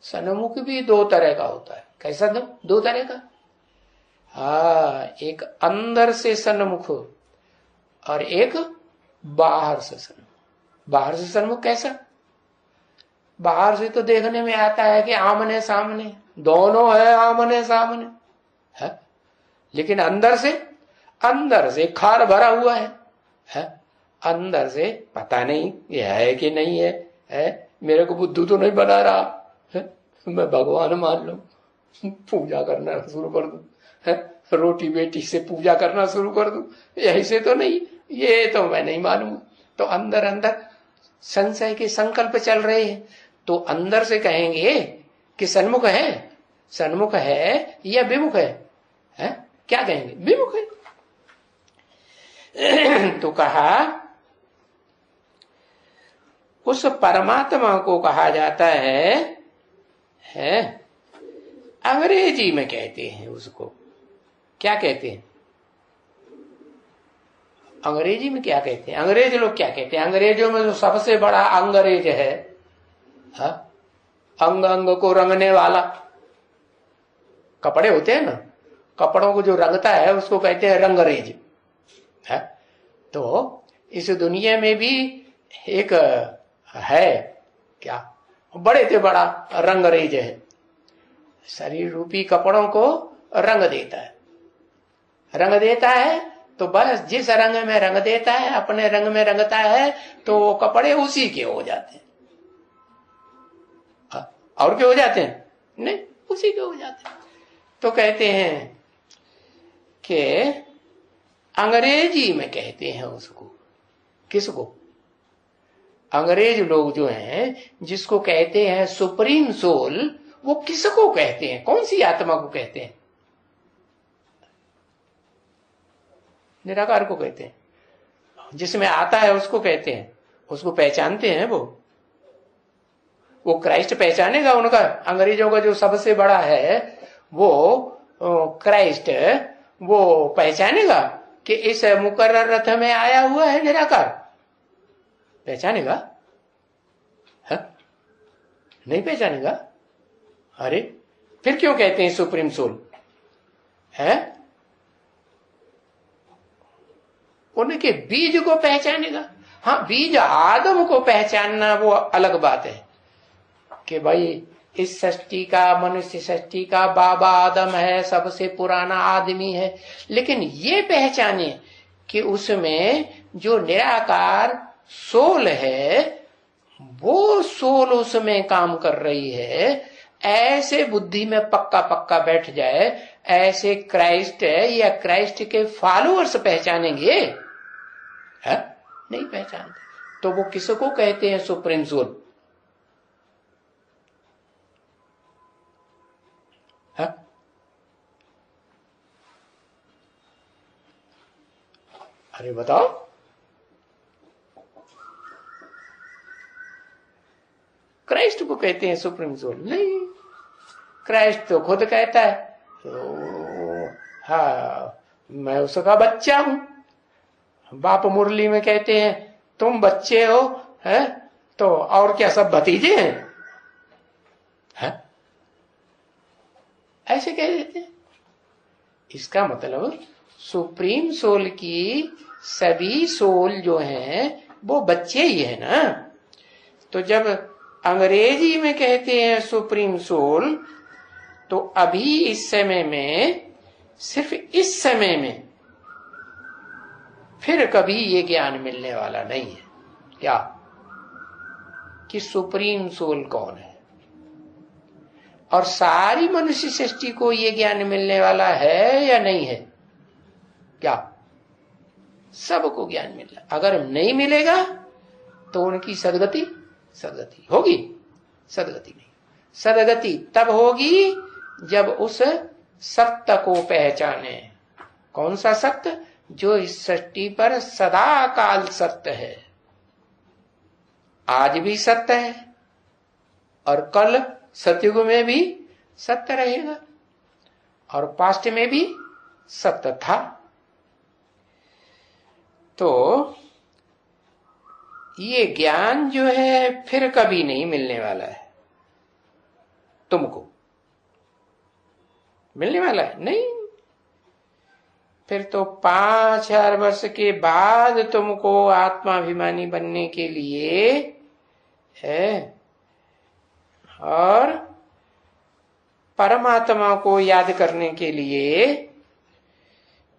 सन्मुख भी दो तरह का होता है। कैसा? दो तरह का। हाँ, एक अंदर से सन्मुख और एक बाहर से सन्मुख। बाहर से सन्मुख कैसा? बाहर से तो देखने में आता है कि आमने सामने दोनों है, आमने सामने है, लेकिन अंदर से खार भरा हुआ है? अंदर से पता नहीं ये है कि नहीं है? मेरे को बुद्धू तो नहीं बना रहा है, मैं भगवान मान लूं, पूजा करना शुरू कर दूं, रोटी बेटी से पूजा करना शुरू कर दूं, यही से तो नहीं, ये तो मैं नहीं मानूंगा। तो अंदर अंदर संशय के संकल्प चल रहे हैं। तो अंदर से कहेंगे कि सन्मुख है या विमुख है? क्या कहेंगे? विमुख है। तो कहा उस परमात्मा को कहा जाता है अंग्रेजी में कहते हैं उसको क्या कहते हैं? अंग्रेजी में क्या कहते हैं? अंग्रेज लोग क्या कहते हैं? अंग्रेजों में जो सबसे बड़ा अंग्रेज है, हा? अंग अंग को रंगने वाला, कपड़े होते हैं ना, कपड़ों को जो रंगता है उसको कहते हैं रंगरेज है। तो इस दुनिया में भी एक है, क्या बड़े से बड़ा रंगरेज है, शरीर रूपी कपड़ों को रंग देता है। रंग देता है तो बस जिस रंग में रंग देता है, अपने रंग में रंगता है, तो वो कपड़े उसी के हो जाते हैं। और क्या हो जाते हैं? नहीं, उसी के हो जाते हैं। तो कहते हैं कि अंग्रेजी में कहते हैं उसको, किसको? अंग्रेज लोग जो हैं, जिसको कहते हैं सुप्रीम सोल, वो किसको कहते हैं? कौन सी आत्मा को कहते हैं? निराकार को कहते हैं। जिसमें आता है उसको कहते हैं, उसको पहचानते हैं। वो क्राइस्ट पहचानेगा उनका, अंग्रेजों का जो सबसे बड़ा है वो क्राइस्ट, वो पहचानेगा कि इस मुकर्रर रथ में आया हुआ है निराकार? पहचानेगा? है? नहीं पहचानेगा। अरे फिर क्यों कहते हैं सुप्रीम सोल है? उनके बीज को पहचानेगा। हाँ, बीज आदम को पहचानना वो अलग बात है कि भाई इस सृष्टि का, मनुष्य सृष्टि का बाबा आदम है, सबसे पुराना आदमी है। लेकिन ये पहचाने कि उसमें जो निराकार सोल है, वो सोल उसमें काम कर रही है, ऐसे बुद्धि में पक्का पक्का बैठ जाए, ऐसे क्राइस्ट या क्राइस्ट के फॉलोअर्स पहचानेंगे? है? नहीं पहचानते। तो वो किसको कहते हैं सुप्रीम सोल? है? अरे बताओ, क्राइस्ट को कहते हैं सुप्रीम सोल? नहीं, क्राइस्ट तो खुद कहता है तो हाँ, मैं उसका बच्चा हूं। बाप मुरली में कहते हैं तुम बच्चे हो, है? तो और क्या सब भतीजे हैं? है? ऐसे कह देते हैं। इसका मतलब सुप्रीम सोल की सभी सोल जो हैं वो बच्चे ही है ना। तो जब अंग्रेजी में कहते हैं सुप्रीम सोल, तो अभी इस समय में, सिर्फ इस समय में, फिर कभी ये ज्ञान मिलने वाला नहीं है। क्या? कि सुप्रीम सोल कौन है। और सारी मनुष्य सृष्टि को ये ज्ञान मिलने वाला है या नहीं है? क्या? सबको ज्ञान मिल रहा। अगर नहीं मिलेगा तो उनकी सदगति होगी? सदगति नहीं। सदगति तब होगी जब उस सत्य को पहचाने। कौन सा सत्य? जो इस सृष्टि पर सदा काल सत्य है, आज भी सत्य है और कल सतयुग में भी सत्य रहेगा और पास्ट में भी सत्य था। तो ये ज्ञान जो है फिर कभी नहीं मिलने वाला है। तुमको मिलने वाला है नहीं। फिर तो 5000 वर्ष के बाद तुमको आत्माभिमानी बनने के लिए है और परमात्मा को याद करने के लिए,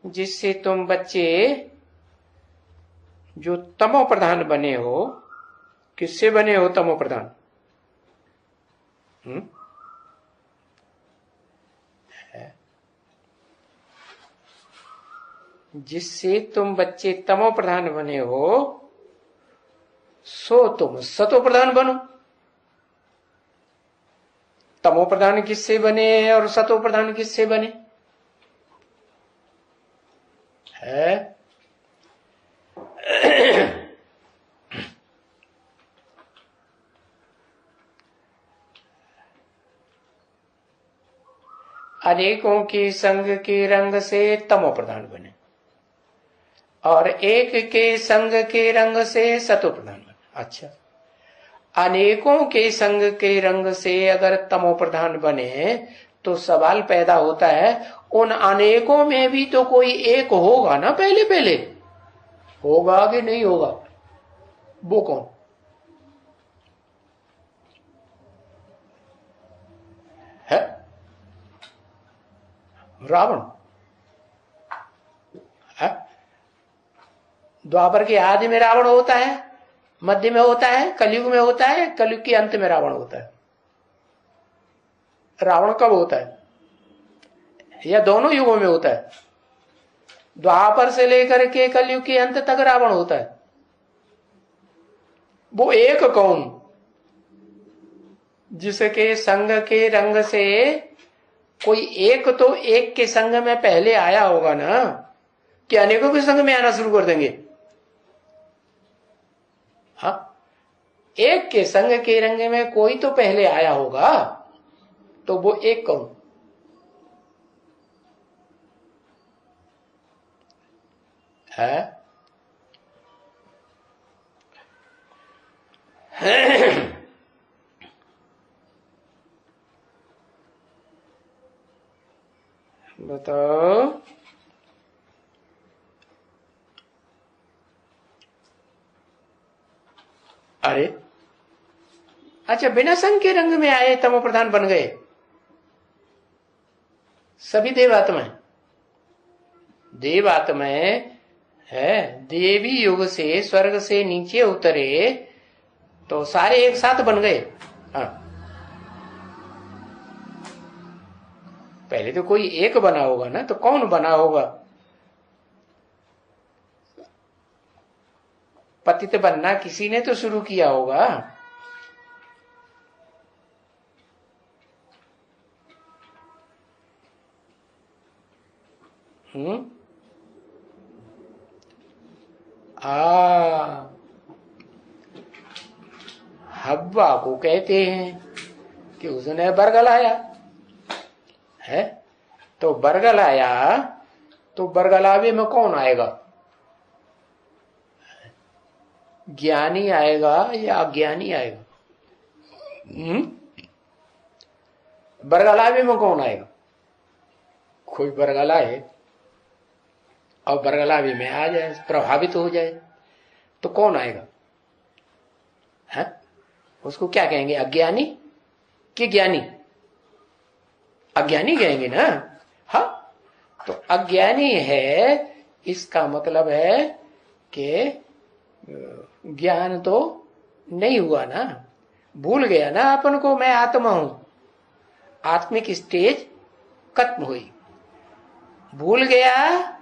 जिससे तुम बच्चे जो तमो प्रधान बने हो। किससे बने हो तमो प्रधान? जिससे तुम बच्चे तमो प्रधान बने हो, सो तुम सतो प्रधान बनो। तमो प्रधान किससे बने और सतो प्रधान किससे बने? है अनेकों के संग के रंग से तमो प्रधान बने और एक के संग के रंग से सतो प्रधान बने। अच्छा, अनेकों के संग के रंग से अगर तमो प्रधान बने तो सवाल पैदा होता है, उन अनेकों में भी तो कोई एक होगा ना, पहले पहले होगा कि नहीं होगा? वो कौन है? रावण है? द्वापर के आदि में रावण होता है, मध्य में होता है, कलयुग में होता है, कलयुग के अंत में रावण होता है। रावण कब होता है? या दोनों युगों में होता है? द्वापर से लेकर के कलयुग के अंत तक रावण होता है। वो एक कौन? जिसके संग के रंग से कोई एक तो एक के संग में पहले आया होगा ना, कि अनेकों के संग में आना शुरू कर देंगे? हाँ, एक के संग के रंग में कोई तो पहले आया होगा, तो वो एक कौन है? बताओ। अरे अच्छा, बिना संग के रंग में आए तमो प्रधान बन गए सभी देवात्माएं। देवात्माएं है, देवी युग से स्वर्ग से नीचे उतरे तो सारे एक साथ बन गए। हाँ, पहले तो कोई एक बना होगा ना, तो कौन बना होगा? पतित बनना किसी ने तो शुरू किया होगा। हव्वा को कहते हैं कि उसने बरगलाया है, तो बरगलाया, तो बरगलावे में कौन आएगा? ज्ञानी आएगा या अज्ञानी आएगा? बरगलावे में कौन आएगा? कोई बरगलाए और बरगलावे में आ जाए, प्रभावित हो जाए, तो कौन आएगा? है? उसको क्या कहेंगे, अज्ञानी कि ज्ञानी? अज्ञानी कहेंगे ना। हाँ, तो अज्ञानी है, इसका मतलब है कि ज्ञान तो नहीं हुआ ना, भूल गया ना अपन को, मैं आत्मा हूं। आत्मिक स्टेज खत्म हुई, भूल गया,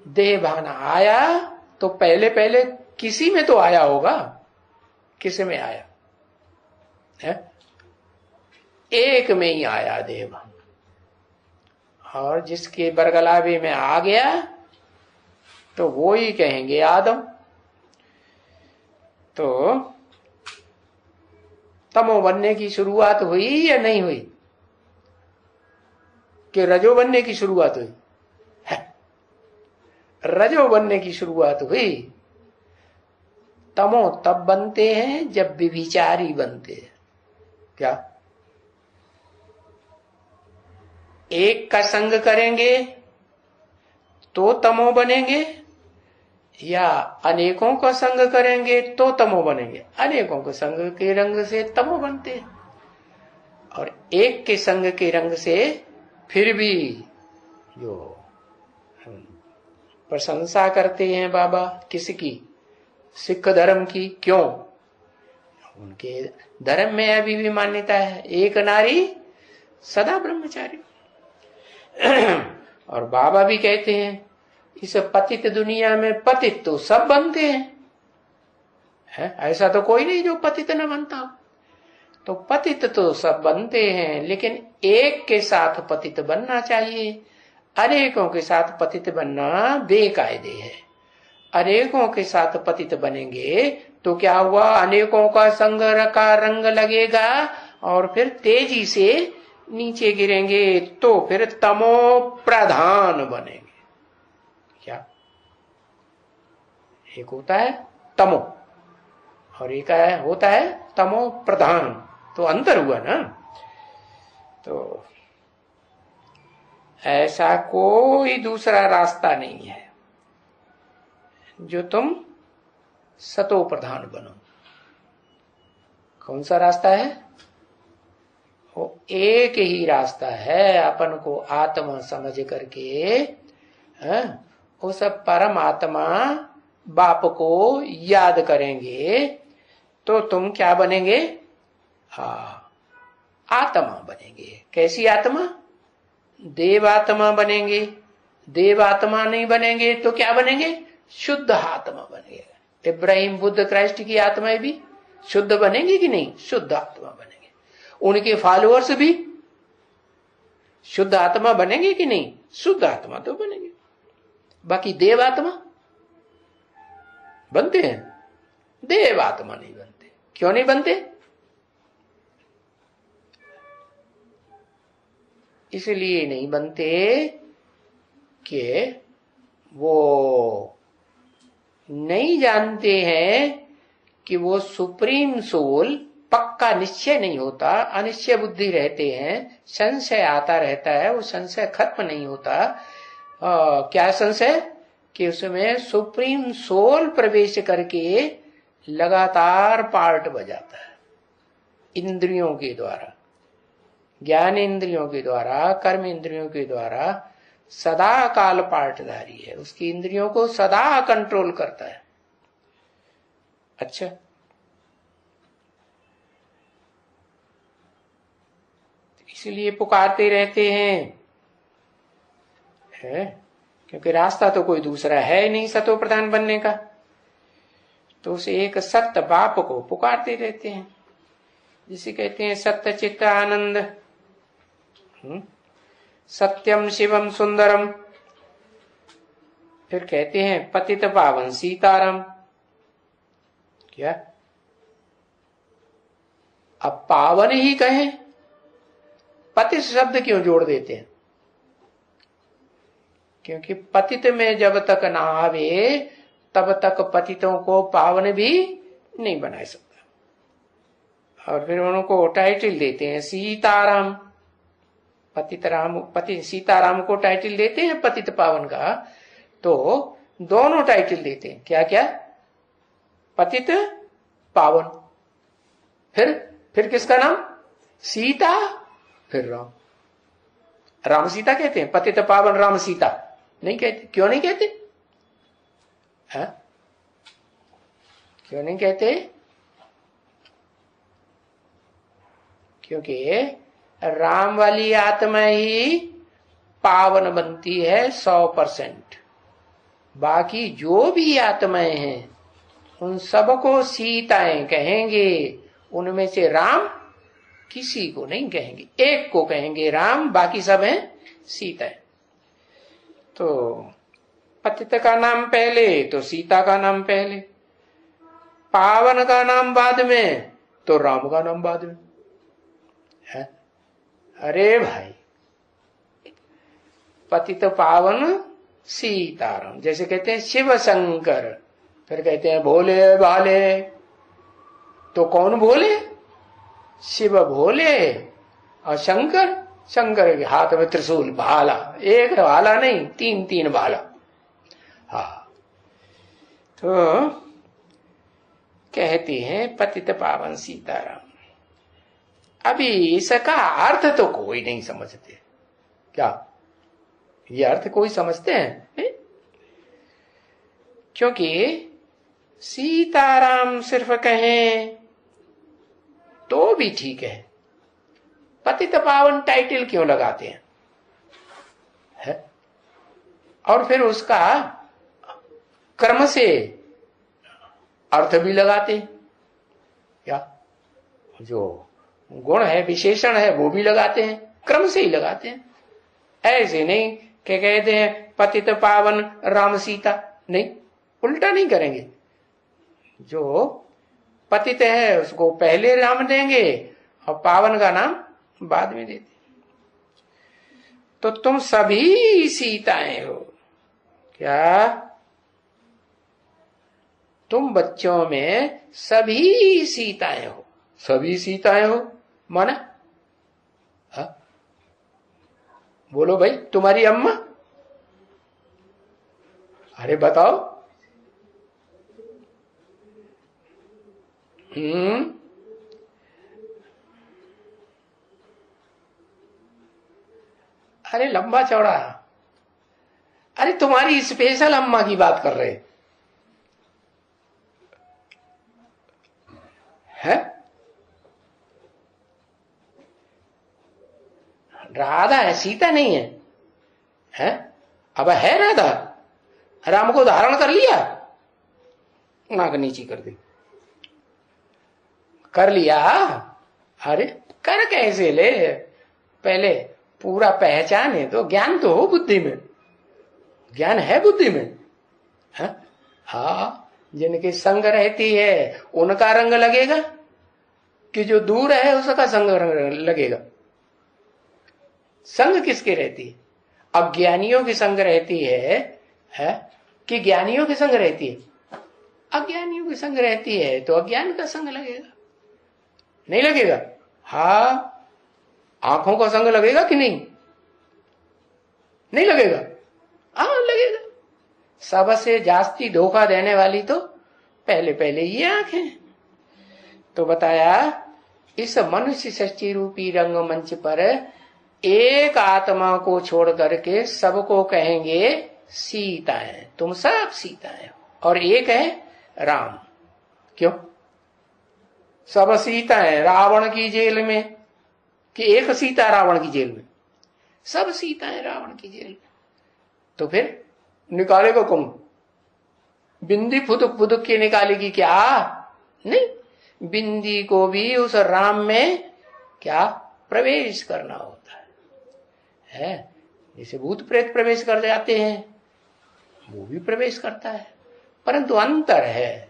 देह भान आया, तो पहले पहले किसी में तो आया होगा। किसी में आया है? एक में ही आया देह भान, और जिसके बरगलावे में आ गया तो वो ही कहेंगे आदम। तो तमो बनने की शुरुआत हुई या नहीं हुई, कि रजो बनने की शुरुआत हुई? है, रजो बनने की शुरुआत हुई। तमो तब बनते हैं जब विचारी बनते हैं। क्या एक का संग करेंगे तो तमो बनेंगे, या अनेकों का संग करेंगे तो तमो बनेंगे? अनेकों के संग के रंग से तमो बनते हैं, और एक के संग के रंग से फिर भी जो प्रशंसा करते हैं बाबा किसकी? सिख धर्म की। क्यों? उनके धर्म में अभी भी मान्यता है एक नारी सदा ब्रह्मचारी। और बाबा भी कहते हैं इस पतित दुनिया में पतित तो सब बनते हैं, है? ऐसा तो कोई नहीं जो पतित न बनता। तो पतित तो सब बनते हैं, लेकिन एक के साथ पतित बनना चाहिए। अनेकों के साथ पतित बनना बेकायदे है। अनेकों के साथ पतित बनेंगे तो क्या हुआ? अनेकों का संग का रंग लगेगा और फिर तेजी से नीचे गिरेंगे, तो फिर तमो प्रधान बनेंगे। क्या एक होता है तमो और एक होता है तमो प्रधान। तो अंतर हुआ ना। तो ऐसा कोई दूसरा रास्ता नहीं है जो तुम सतो प्रधान बनो। कौन सा रास्ता है? वो एक ही रास्ता है, अपन को आत्मा समझ करके उस परमात्मा बाप को याद करेंगे तो तुम क्या बनेंगे? आत्मा बनेंगे। कैसी आत्मा? देवात्मा बनेंगे। देवात्मा नहीं बनेंगे तो क्या बनेंगे? शुद्ध आत्मा बनेंगे। इब्राहिम, बुद्ध, क्राइस्ट की आत्माएं भी शुद्ध बनेंगी कि नहीं? शुद्ध आत्मा बनेंगे। उनके फॉलोअर्स भी शुद्ध आत्मा बनेंगे कि नहीं? शुद्ध आत्मा तो बनेंगे। बाकी देवात्मा बनते हैं? देवात्मा नहीं बनते। क्यों नहीं बनते? इसलिए नहीं बनते कि वो नहीं जानते हैं कि वो सुप्रीम सोल पक्का निश्चय नहीं होता, अनिश्चय बुद्धि रहते हैं, संशय आता रहता है, वो संशय खत्म नहीं होता। क्या संशय? कि उसमें सुप्रीम सोल प्रवेश करके लगातार पार्ट बजाता है इंद्रियों के द्वारा, ज्ञान इंद्रियों के द्वारा, कर्म इंद्रियों के द्वारा सदा काल पार्टधारी है, उसकी इंद्रियों को सदा कंट्रोल करता है। अच्छा, इसलिए पुकारते रहते हैं, है? क्योंकि रास्ता तो कोई दूसरा है नहीं सतो प्रधान बनने का। तो उस एक सत्य बाप को पुकारते रहते हैं, जिसे कहते हैं सत्य चित्त आनंद, सत्यम शिवम सुंदरम। फिर कहते हैं पतित पावन सीताराम। क्या अब पावन ही कहें? पतित शब्द क्यों जोड़ देते हैं? क्योंकि पतित में जब तक ना आवे तब तक पतितों को पावन भी नहीं बना सकता। और फिर उनको टाइटल देते हैं सीताराम। पतित राम, पति सीताराम को टाइटल देते हैं पतित पावन का, तो दोनों टाइटल देते हैं। क्या क्या? पतित पावन, फिर किसका नाम? सीता, फिर राम। राम सीता कहते हैं, पतित पावन राम सीता नहीं कहते। क्यों नहीं कहते? है? क्यों नहीं कहते? क्योंकि राम वाली आत्मा ही पावन बनती है 100%। बाकी जो भी आत्माएं हैं उन सबको सीताएं कहेंगे। उनमें से राम किसी को नहीं कहेंगे, एक को कहेंगे राम, बाकी सब हैं सीताएं। तो पतित का नाम पहले तो सीता का नाम पहले, पावन का नाम बाद में तो राम का नाम बाद में है। अरे भाई, पतित पावन सीताराम, जैसे कहते हैं शिव शंकर, फिर कहते हैं भोले भाले। तो कौन भोले? शिव भोले और शंकर, शंकर के हाथ में त्रिशूल, भाला, एक भाला नहीं, तीन तीन भाला। हाँ, तो कहते हैं पतित पावन सीताराम। अभी इसका अर्थ तो कोई नहीं समझते। क्या ये अर्थ कोई समझते हैं? नहीं? क्योंकि सीताराम सिर्फ कहें तो भी ठीक है, पतित पावन टाइटल क्यों लगाते हैं? है? और फिर उसका कर्म से अर्थ भी लगाते हैं। क्या जो गुण है, विशेषण है, वो भी लगाते हैं, क्रम से ही लगाते हैं। ऐसे नहीं कि कहते हैं पतित पावन राम सीता, नहीं, उल्टा नहीं करेंगे। जो पतित है उसको पहले राम देंगे और पावन का नाम बाद में देते। तो तुम सभी सीताएं हो। क्या तुम बच्चों में सभी सीताएं हो। सभी सीताएं हो माना? हा? बोलो भाई, तुम्हारी अम्मा? अरे बताओ। अरे लंबा चौड़ा। अरे तुम्हारी स्पेशल अम्मा की बात कर रहे हैं? राधा है, सीता नहीं है, हैं? अब है राधा? राम को धारण कर लिया, नाक नीची कर दी, कर लिया। अरे कर कैसे ले, पहले पूरा पहचान है तो ज्ञान तो हो बुद्धि में, ज्ञान है बुद्धि में। हाँ, जिनकी संग रहती है उनका रंग लगेगा कि जो दूर है उसका संग रंग लगेगा? संग किसकी रहती है? अज्ञानियों की संग रहती है कि ज्ञानियों की संग रहती है? अज्ञानियों की संग रहती है तो अज्ञान का संग लगेगा, नहीं लगेगा? हाँ, आंखों का संग लगेगा कि नहीं? नहीं लगेगा? हाँ लगेगा। सबसे जास्ती धोखा देने वाली तो पहले पहले ये आंखें। तो बताया इस मनुष्य सृष्टि रूपी रंगमंच पर एक आत्मा को छोड़ करके सबको कहेंगे सीताएं, तुम सब सीताएं हो, और एक है राम। क्यों सब सीताएं? रावण की जेल में कि एक सीता रावण की जेल में? सब सीताएं रावण की जेल में। तो फिर निकालेगा कौन? बिंदी फुदुक फुदुक के निकालेगी क्या? नहीं, बिंदी को भी उस राम में क्या प्रवेश करना होता है? जैसे भूत प्रेत प्रवेश कर जाते हैं, वो भी प्रवेश करता है, परंतु अंतर है।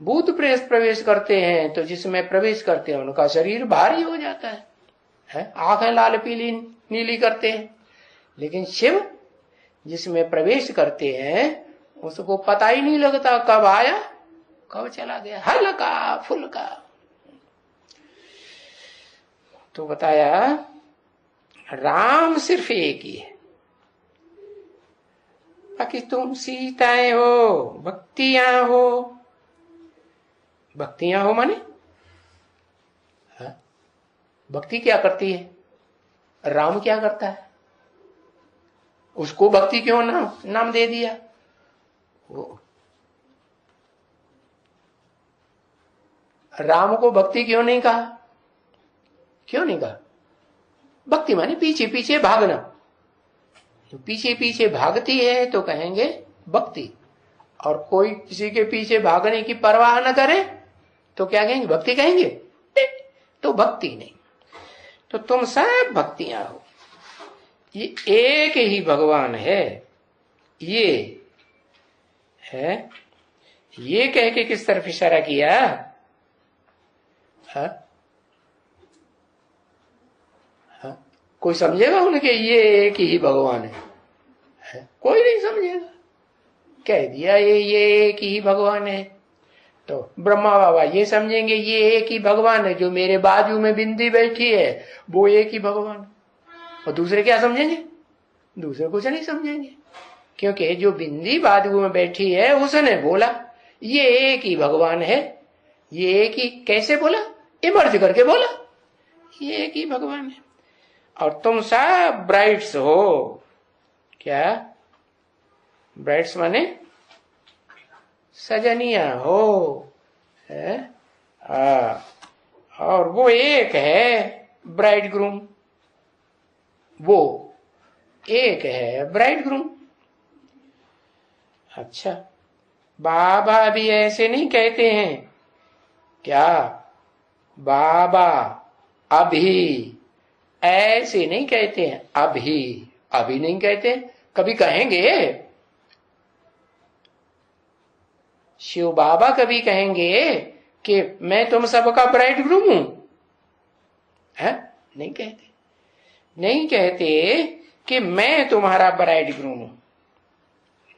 भूत प्रेत प्रवेश करते हैं तो जिसमें प्रवेश करते हैं उनका शरीर भारी हो जाता है, आंखें लाल पीली नीली करते हैं। लेकिन शिव जिसमें प्रवेश करते हैं उसको पता ही नहीं लगता कब आया कब चला गया, हल्का फुल्का। तो बताया राम सिर्फ एक ही है, बाकी तुम सीताएं हो, भक्तियां हो। भक्तियां हो माने भक्ति क्या करती है? राम क्या करता है? उसको भक्ति क्यों नाम दे दिया? राम को भक्ति क्यों नहीं कहा? क्यों नहीं कहा? भक्ति माने पीछे पीछे भागना। तो पीछे पीछे भागती है तो कहेंगे भक्ति, और कोई किसी के पीछे भागने की परवाह न करे तो क्या कहेंगे? भक्ति कहेंगे? तो भक्ति नहीं। तो तुम सब भक्तियां हो, ये एक ही भगवान है। ये है, ये कह के किस तरफ इशारा किया? हा? हा? कोई समझेगा उनके ये एक ही भगवान है? कोई नहीं समझेगा। कह दिया ये एक ही भगवान है, तो ब्रह्मा बाबा ये समझेंगे ये एक ही भगवान है, जो मेरे बाजू में बिंदी बैठी है वो एक ही भगवान है। और दूसरे क्या समझेंगे? दूसरे कुछ नहीं समझेंगे, क्योंकि जो बिंदी बाजू में बैठी है उसने बोला ये एक ही भगवान है। ये एक ही कैसे बोला? इमर्ज करके बोला ये एक ही भगवान है। और तुम सब ब्राइड्स हो। क्या ब्राइड्स माने? सजनिया हो, है? और वो एक है ब्राइड ग्रूम, वो एक है ब्राइड ग्रूम। अच्छा, बाबा भी ऐसे नहीं कहते हैं क्या? बाबा अभी ऐसे नहीं कहते हैं, अभी अभी नहीं कहते, कभी कहेंगे? शिव बाबा कभी कहेंगे कि मैं तुम सबका ब्राइड ग्रूम हूं? है? नहीं कहते। नहीं कहते कि मैं तुम्हारा ब्राइड ग्रूम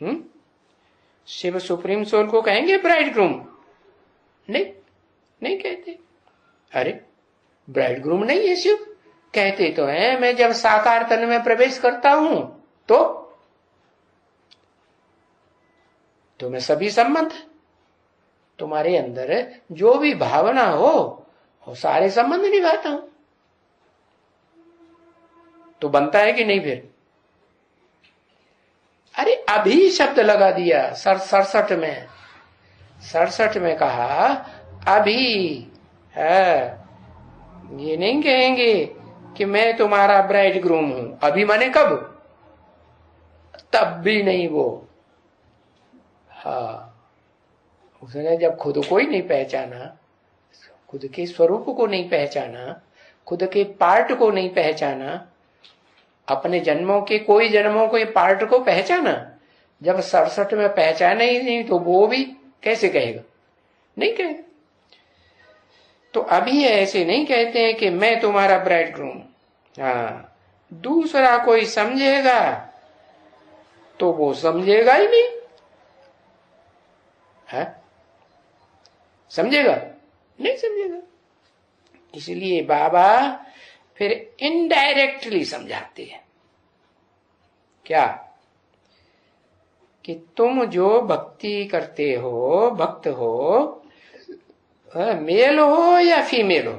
हूं। शिव सुप्रीम सोल को कहेंगे ब्राइड ग्रूम? नहीं, नहीं कहते। अरे ब्राइड ग्रूम नहीं है शिव। कहते तो है मैं जब साकार तन में प्रवेश करता हूं तो मैं सभी संबंध, तुम्हारे अंदर जो भी भावना हो वो सारे संबंध निभाता हूं। तो बनता है कि नहीं फिर? अरे अभी शब्द लगा दिया 67 में, 67 में कहा अभी है। ये नहीं कहेंगे कि मैं तुम्हारा ब्राइड ग्रूम हूं। अभी माने कब? तब भी नहीं वो। हाँ, उसने जब खुद को ही नहीं पहचाना, खुद के स्वरूप को नहीं पहचाना, खुद के पार्ट को नहीं पहचाना, अपने जन्मों के कोई जन्मों के पार्ट को पहचाना, जब 67 में पहचाना ही नहीं तो वो भी कैसे कहेगा? नहीं कहेगा। तो अभी ऐसे नहीं कहते हैं कि मैं तुम्हारा ब्राइड ग्रूम। हाँ, दूसरा कोई समझेगा तो वो समझेगा ही नहीं है? समझेगा? नहीं समझेगा। इसलिए बाबा फिर इनडायरेक्टली समझाते हैं। क्या? कि तुम जो भक्ति करते हो, भक्त हो, मेल हो या फीमेल हो,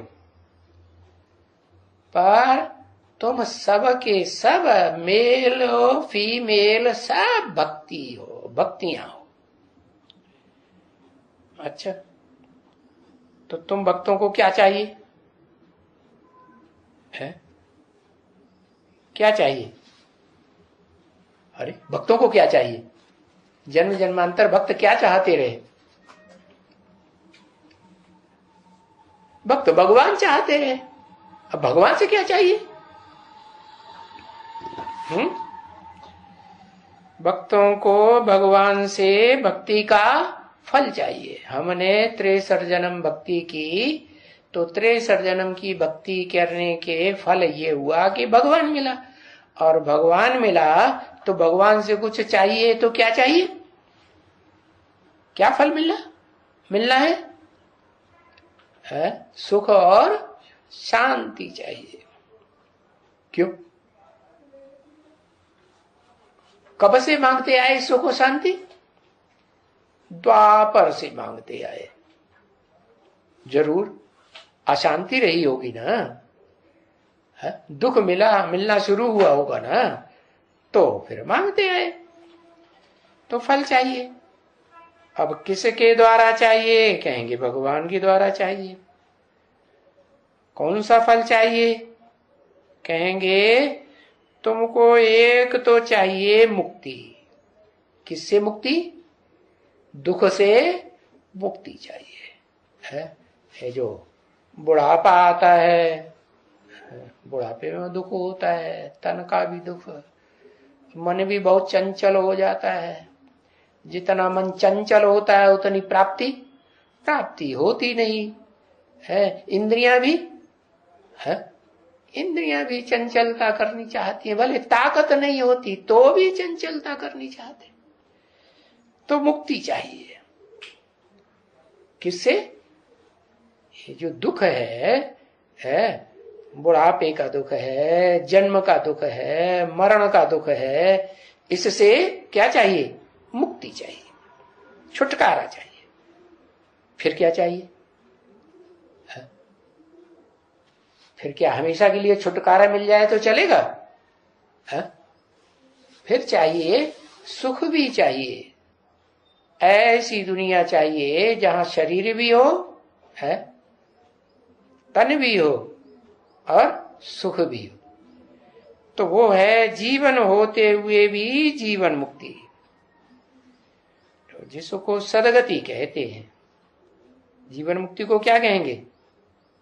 पर तुम सब के सब मेल हो फीमेल सब भक्ति हो, भक्तियां हो। अच्छा, तो तुम भक्तों को क्या चाहिए है? क्या चाहिए? अरे भक्तों को क्या चाहिए? जन्म जन्मांतर भक्त क्या चाहते रहे? भक्त भगवान चाहते रहे। अब भगवान से क्या चाहिए? भक्तों को भगवान से भक्ति का फल चाहिए। हमने 63 जन्म भक्ति की तो 63 जन्म की भक्ति करने के फल ये हुआ कि भगवान मिला, और भगवान मिला तो भगवान से कुछ चाहिए तो क्या चाहिए? क्या फल मिलना है? सुख और शांति चाहिए। क्यों? कब से मांगते आए सुख और शांति? द्वापर से मांगते आए। जरूर अशांति रही होगी ना, दुख मिलना शुरू हुआ होगा ना, तो फिर मांगते आए। तो फल चाहिए। अब किसके द्वारा चाहिए? कहेंगे भगवान के द्वारा चाहिए। कौन सा फल चाहिए? कहेंगे तुमको एक तो चाहिए मुक्ति। किससे मुक्ति? दुख से मुक्ति चाहिए। है जो बुढ़ापा आता है, बुढ़ापे में दुख होता है, तन का भी दुख, मन भी बहुत चंचल हो जाता है। जितना मन चंचल होता है उतनी प्राप्ति होती नहीं है। इंद्रियां भी चंचलता करनी चाहती है, भले ताकत नहीं होती तो भी चंचलता करनी चाहते। तो मुक्ति चाहिए। किससे? ये जो दुख है, बुढ़ापे का दुख है, जन्म का दुख है, मरण का दुख है, इससे क्या चाहिए? मुक्ति चाहिए, छुटकारा चाहिए। फिर क्या चाहिए? फिर क्या हमेशा के लिए छुटकारा मिल जाए तो चलेगा? फिर चाहिए सुख भी चाहिए। ऐसी दुनिया चाहिए जहां शरीर भी हो, तन भी हो और सुख भी हो। तो वो है जीवन होते हुए भी जीवन मुक्ति, तो जिसको सदगति कहते हैं। जीवन मुक्ति को क्या कहेंगे?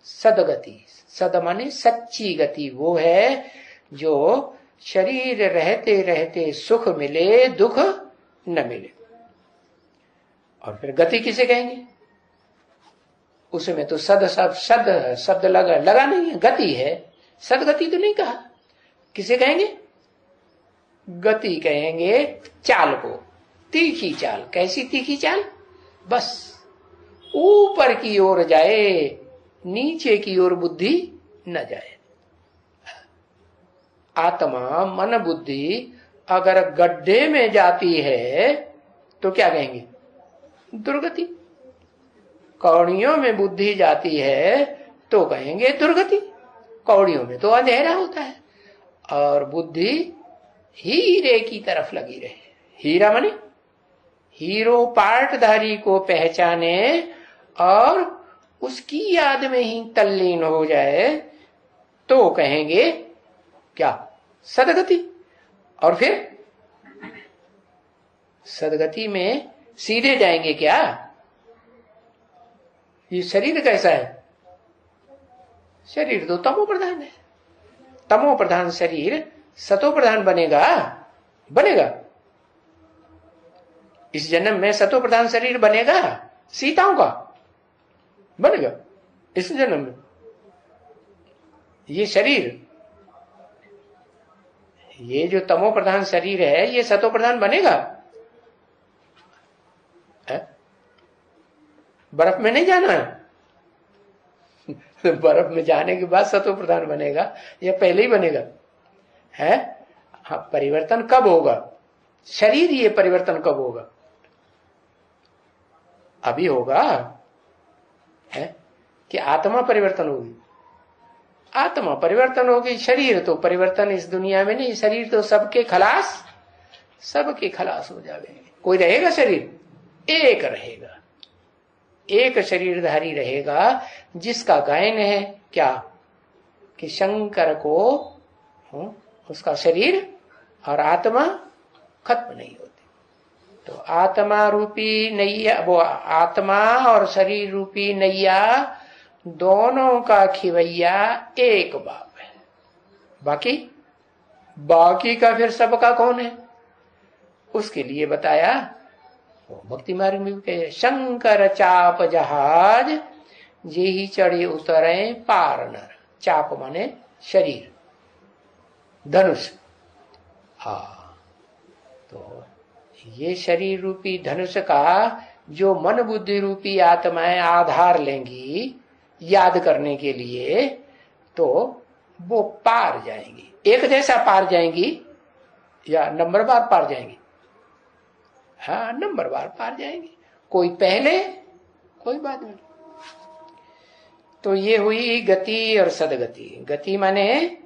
सदगति। सद माने सच्ची गति। वो है जो शरीर रहते रहते सुख मिले, दुख न मिले। और फिर गति किसे कहेंगे? उसमें तो सद शब्द लगा नहीं है, गति है। सदगति तो नहीं कहा। किसे कहेंगे? गति कहेंगे चाल को। तीखी चाल। कैसी तीखी चाल? बस ऊपर की ओर जाए, नीचे की ओर बुद्धि न जाए। आत्मा मन बुद्धि अगर गड्ढे में जाती है तो क्या कहेंगे? दुर्गति। कौड़ियों में बुद्धि जाती है तो कहेंगे दुर्गति। कौड़ियों में तो अंधेरा होता है और बुद्धि हीरे की तरफ लगी रहे। हीरा माने हीरो पाटधारी को पहचाने और उसकी याद में ही तल्लीन हो जाए तो कहेंगे क्या? सदगति। और फिर सदगति में सीधे जाएंगे क्या? ये शरीर कैसा है? शरीर तो तमो प्रधान है। तमो प्रधान शरीर सतो प्रधान बनेगा? बनेगा? इस जन्म में सतो प्रधान शरीर बनेगा सीताओं का? बनेगा इस जन्म में? ये शरीर, ये जो तमो प्रधान शरीर है, ये सतो प्रधान बनेगा? बर्फ में नहीं जाना है। बर्फ में जाने के बाद सतो प्रधान बनेगा या पहले ही बनेगा? है हाँ, परिवर्तन कब होगा? शरीर ये परिवर्तन कब होगा? अभी होगा है कि आत्मा परिवर्तन होगी? आत्मा परिवर्तन होगी, शरीर तो परिवर्तन इस दुनिया में नहीं। शरीर तो सबके खलास, सबके खलास हो जाएंगे। कोई रहेगा शरीर? एक रहेगा, एक शरीरधारी रहेगा जिसका गायन है क्या? कि शंकर को उसका शरीर और आत्मा खत्म नहीं होती। तो आत्मा रूपी नैया, वो आत्मा और शरीर रूपी नैया दोनों का खिवैया एक बाप है। बाकी का फिर सबका कौन है? उसके लिए बताया भक्ति मार्ग में कहे, शंकर चाप जहाज जे ही चढ़े उतरे पार नर। चाप माने शरीर, धनुष। हाँ, तो ये शरीर रूपी धनुष का जो मन बुद्धि रूपी आत्माएं आधार लेंगी याद करने के लिए, तो वो पार जाएंगी। एक जैसा पार जाएंगी या नंबरवार पार जाएंगी? हाँ, नंबरवार पार जाएंगी। कोई पहले, कोई बाद में। तो ये हुई गति और सदगति। गति माने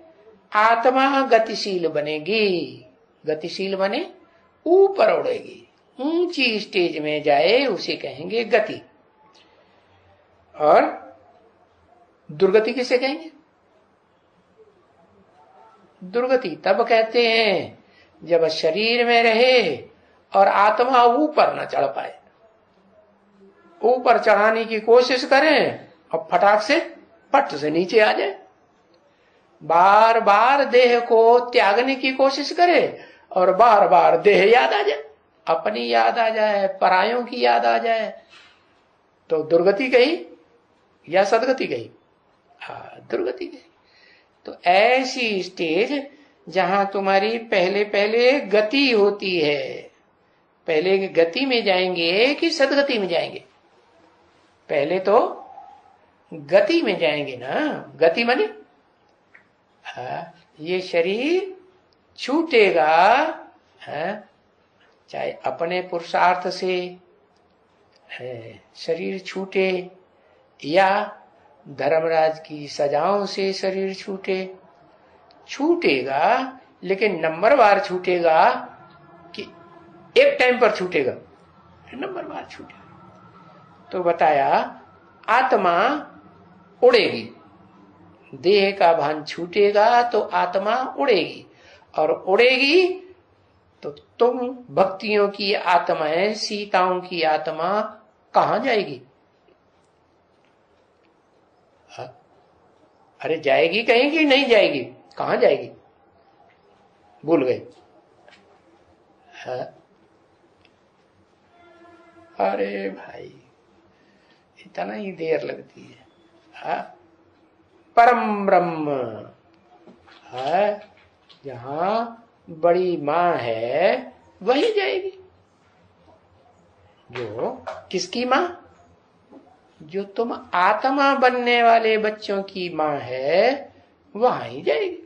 आत्मा गतिशील बनेगी। गतिशील माने ऊपर उड़ेगी, ऊंची स्टेज में जाए, उसे कहेंगे गति। और दुर्गति किसे कहेंगे? दुर्गति तब कहते हैं जब शरीर में रहे और आत्मा ऊपर न चढ़ पाए। ऊपर चढ़ाने की कोशिश करें और फटाक से पट से नीचे आ जाए। बार बार देह को त्यागने की कोशिश करे और बार बार देह याद आ जाए, अपनी याद आ जाए, परायों की याद आ जाए, तो दुर्गति कही या सदगति कही? हाँ, दुर्गति कही। तो ऐसी स्टेज जहां तुम्हारी पहले पहले गति होती है। पहले गति में जाएंगे कि सदगति में जाएंगे? पहले तो गति में जाएंगे ना। गति माने हाँ, ये शरीर छूटेगा, हाँ, चाहे अपने पुरुषार्थ से है, शरीर छूटे या धर्मराज की सजाओं से शरीर छूटेगा, लेकिन नंबरवार छूटेगा कि एक टाइम पर छूटेगा? नंबरवार छूटेगा। तो बताया आत्मा उड़ेगी, देह का भान छूटेगा तो आत्मा उड़ेगी, और उड़ेगी तो तुम भक्तियों की आत्माएं, सीताओं की आत्मा कहां जाएगी? अरे जाएगी कहीं कि नहीं जाएगी? कहां जाएगी? भूल गए? अरे भाई इतना ही देर लगती है। हाँ, परम ब्रह्म है, जहां बड़ी मां है वही जाएगी। जो किसकी माँ? जो तुम आत्मा बनने वाले बच्चों की माँ है, वहां ही जाएगी।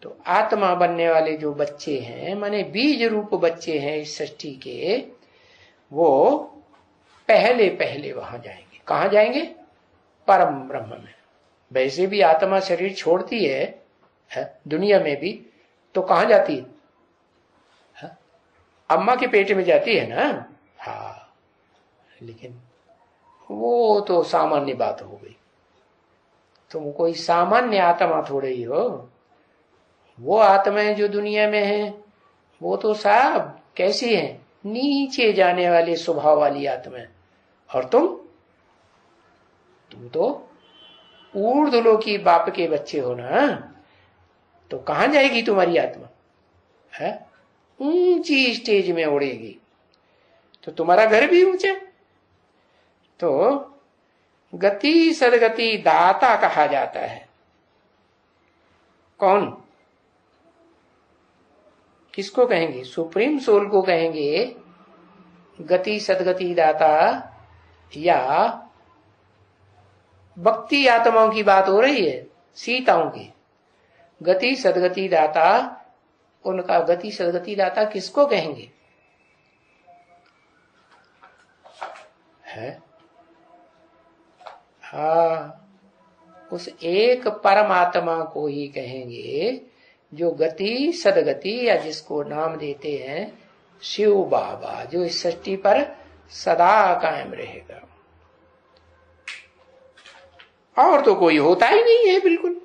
तो आत्मा बनने वाले जो बच्चे हैं, माने बीज रूप बच्चे हैं इस सृष्टि के, वो पहले पहले वहां जाएंगे। कहां जाएंगे? परम ब्रह्म में। वैसे भी आत्मा शरीर छोड़ती है दुनिया में भी, तो कहां जाती है? अम्मा के पेट में जाती है ना। हाँ, लेकिन वो तो सामान्य बात हो गई। तुम कोई सामान्य आत्मा थोड़े ही हो। वो आत्माएं जो दुनिया में है, वो तो साहब कैसी है? नीचे जाने वाले स्वभाव वाली आत्मा। और तुम तो ऊर्ध्वलोकी बाप के बच्चे हो ना। तो कहां जाएगी तुम्हारी आत्मा? है ऊंची स्टेज में उड़ेगी। तो तुम्हारा घर भी ऊंचा। तो गति सदगति दाता कहा जाता है। कौन? किसको कहेंगे? सुप्रीम सोल को कहेंगे गति सदगति दाता, या भक्ति आत्माओं की बात हो रही है, सीताओं की? गति सदगति दाता, उनका गति सदगति दाता किसको कहेंगे? है उस एक परमात्मा को ही कहेंगे जो गति सदगति, या जिसको नाम देते हैं शिव बाबा, जो इस सृष्टि पर सदा कायम रहेगा। और तो कोई होता ही नहीं है, बिल्कुल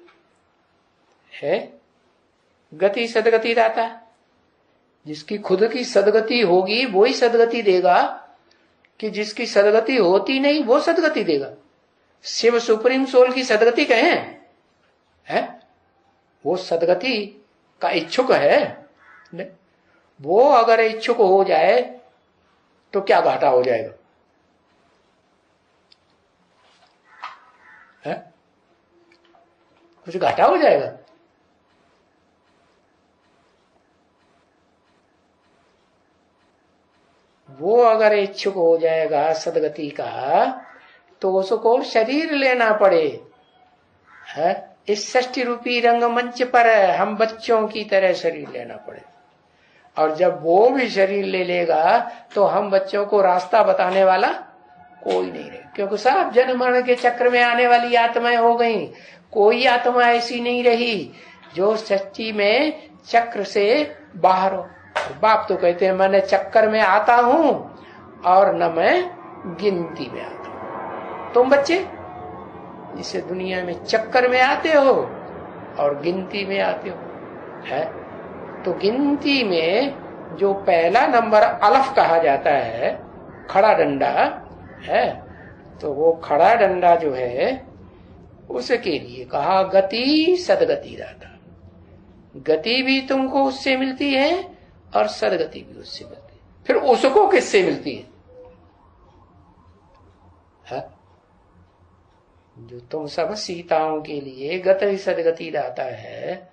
है गति सदगति दाता। जिसकी खुद की सदगति होगी वो ही सदगति देगा, कि जिसकी सदगति होती नहीं वो सदगति देगा। शिव सुप्रीम सोल की सदगति कहें है? वो सदगति का इच्छुक है। वो अगर इच्छुक हो जाए तो क्या घाटा हो जाएगा? है? कुछ घाटा हो जाएगा? वो अगर इच्छुक हो जाएगा सदगति का, तो उसको शरीर लेना पड़े। है? इस सृष्टि रूपी रंगमंच पर हम बच्चों की तरह शरीर लेना पड़े। और जब वो भी शरीर ले लेगा तो हम बच्चों को रास्ता बताने वाला कोई नहीं रहे, क्योंकि सब जन्म मरण के चक्र में आने वाली आत्माएं हो गई। कोई आत्मा ऐसी नहीं रही जो सृष्टि में चक्र से बाहर हो। बाप तो कहते हैं मैं चक्कर में आता हूं और न मैं गिनती में आता हूं। तुम बच्चे जिसे दुनिया में चक्कर में आते हो और गिनती में आते हो, है? तो गिनती में जो पहला नंबर अलफ कहा जाता है, खड़ा डंडा है, तो वो खड़ा डंडा जो है उसके लिए कहा गति सदगति दाता। गति भी तुमको उससे मिलती है और सदगति भी उससे मिलती है। फिर उसको किससे मिलती है? जो तुम सब सीताओं के लिए गति सदगति दाता है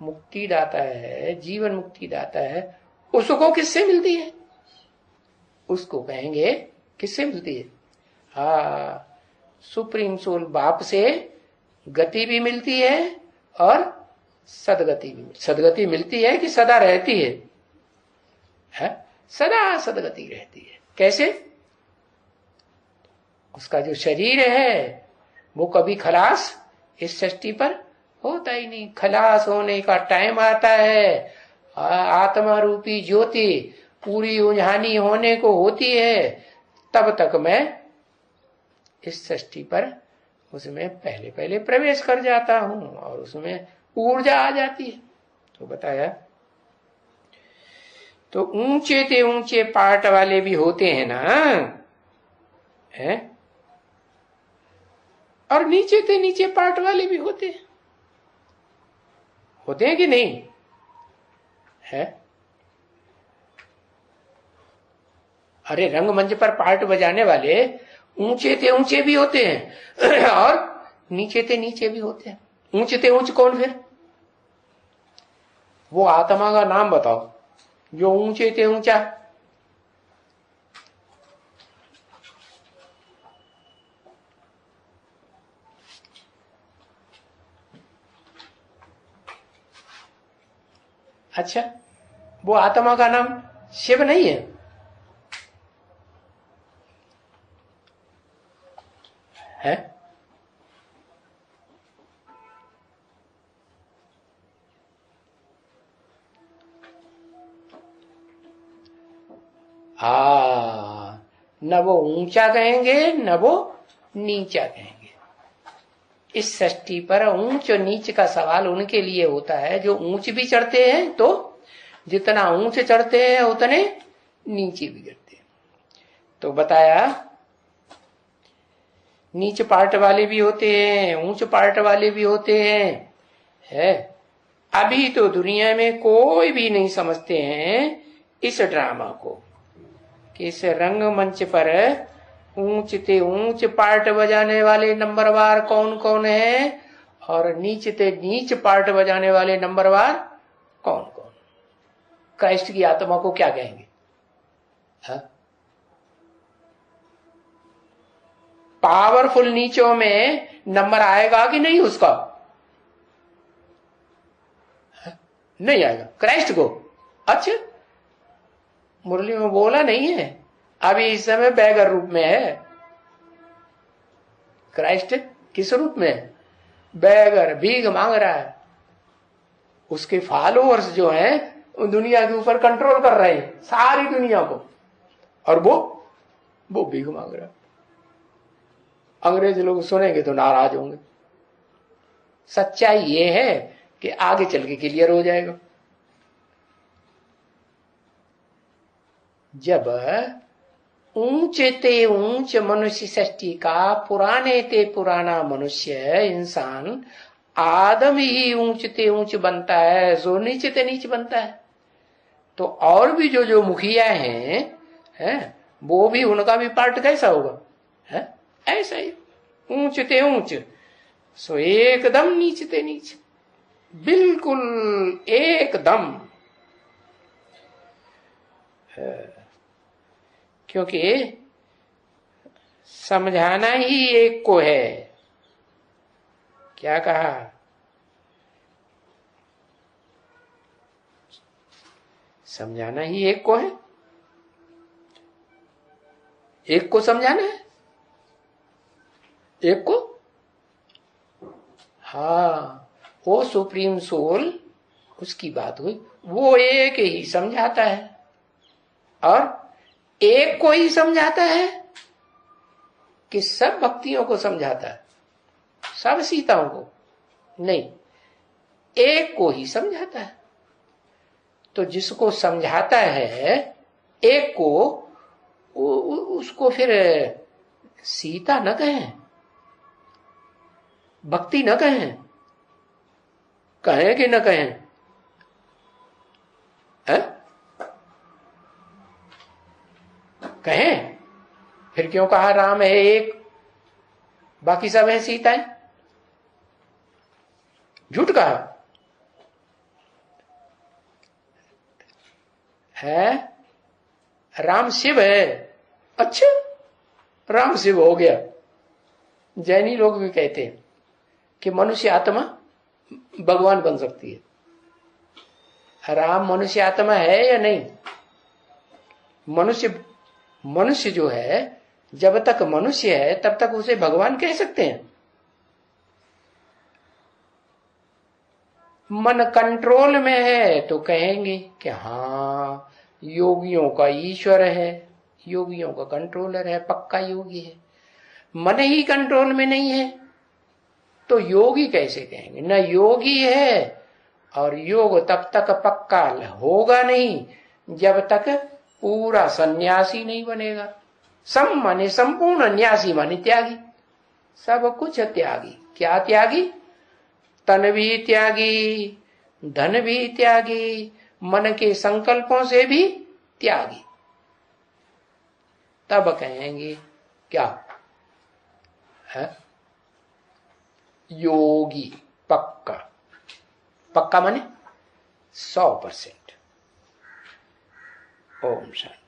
मुक्ति दाता है, जीवन मुक्ति दाता है, उसको किससे मिलती है? उसको कहेंगे किससे मिलती है? सुप्रीम सोल बाप से गति भी मिलती है और सदगति मिलती है कि सदा रहती है? सदा सदगति रहती है। कैसे? उसका जो शरीर है वो कभी खलास इस सृष्टि पर होता ही नहीं। खलास होने का टाइम आता है, आत्मा रूपी ज्योति पूरी उजानी होने को होती है, तब तक मैं इस सृष्टि पर उसमें पहले पहले प्रवेश कर जाता हूं और उसमें ऊर्जा आ जाती है। तो बताया, तो ऊंचे ते ऊंचे पार्ट वाले भी होते हैं ना, है? और नीचे ते नीचे पार्ट वाले भी होते हैं कि नहीं? है? अरे रंगमंच पर पार्ट बजाने वाले ऊंचे ते ऊंचे भी होते हैं और नीचे ते नीचे भी होते हैं। ऊंचे ते ऊंच कौन? फिर वो आत्मा का नाम बताओ जो ऊंचे ते ऊंचा। अच्छा, वो आत्मा का नाम शिव नहीं है? है? न वो ऊंचा कहेंगे न वो नीचा कहेंगे। इस सृष्टि पर ऊंच और नीच का सवाल उनके लिए होता है जो ऊंच भी चढ़ते हैं, तो जितना ऊंच चढ़ते हैं उतने नीचे भी गिरते हैं। तो बताया नीच पार्ट वाले भी होते हैं, ऊंच पार्ट वाले भी होते हैं, है। अभी तो दुनिया में कोई भी नहीं समझते हैं इस ड्रामा को कि इस रंगमंच पर ऊंच ते ऊंच पार्ट बजाने वाले नंबरवार कौन कौन है और नीच ते नीच पार्ट बजाने वाले नंबरवार कौन कौन। क्राइस्ट की आत्मा को क्या कहेंगे? हा? पावरफुल नीचों में नंबर आएगा कि नहीं उसका? नहीं आएगा। क्राइस्ट को अच्छा मुरली में बोला नहीं है, अभी इस समय बैगर रूप में है। क्राइस्ट किस रूप में? बैगर, भीख मांग रहा है। उसके फॉलोअर्स जो हैं दुनिया के ऊपर कंट्रोल कर रहे हैं सारी दुनिया को, और वो भीख मांग रहा है। अंग्रेज लोग सुनेंगे तो नाराज होंगे। सच्चाई ये है कि आगे चल के क्लियर हो जाएगा। जब ऊंचे ते ऊंच मनुष्य सृष्टि का पुराने ते पुराना मनुष्य इंसान आदम ही ऊंच ते ऊंच बनता है, जो नीचे ते नीच बनता है। तो और भी जो मुखिया हैं, वो भी उनका भी पार्ट कैसा होगा? है ऐसा ही, ऊंच ते ऊंच, सो एकदम नीच ते नीच, बिल्कुल एकदम। क्योंकि समझाना ही एक को है। क्या कहा? समझाना ही एक को है, एक को समझाना है, एक को। हाँ, वो सुप्रीम सोल, उसकी बात हुई, वो एक ही समझाता है और एक को ही समझाता है कि सब भक्तियों को समझाता है, सब सीताओं को नहीं, एक को ही समझाता है। तो जिसको समझाता है एक को, उसको फिर सीता न कहें, भक्ति न कहें, कहें कि न कहें? है? कहें। फिर क्यों कहा राम है एक, बाकी सब है सीताएं? झूठ कहा है? राम शिव है। अच्छा, राम शिव हो गया। जैनी लोग भी कहते हैं कि मनुष्य आत्मा भगवान बन सकती है। राम मनुष्य आत्मा है या नहीं? मनुष्य जो है, जब तक मनुष्य है तब तक उसे भगवान कह सकते हैं। मन कंट्रोल में है तो कहेंगे कि हाँ योगियों का ईश्वर है, योगियों का कंट्रोलर है, पक्का योगी है। मन ही कंट्रोल में नहीं है तो योगी कैसे कहेंगे? न योगी है, और योग तब तक पक्का होगा नहीं जब तक पूरा सन्यासी नहीं बनेगा। सम माने संपूर्ण, न्यासी माने त्यागी, सब कुछ त्यागी। क्या त्यागी? तन भी त्यागी, धन भी त्यागी, मन के संकल्पों से भी त्यागी। तब कहेंगे क्या है? योगी। पक्का, पक्का माने 100%। ओम शांति।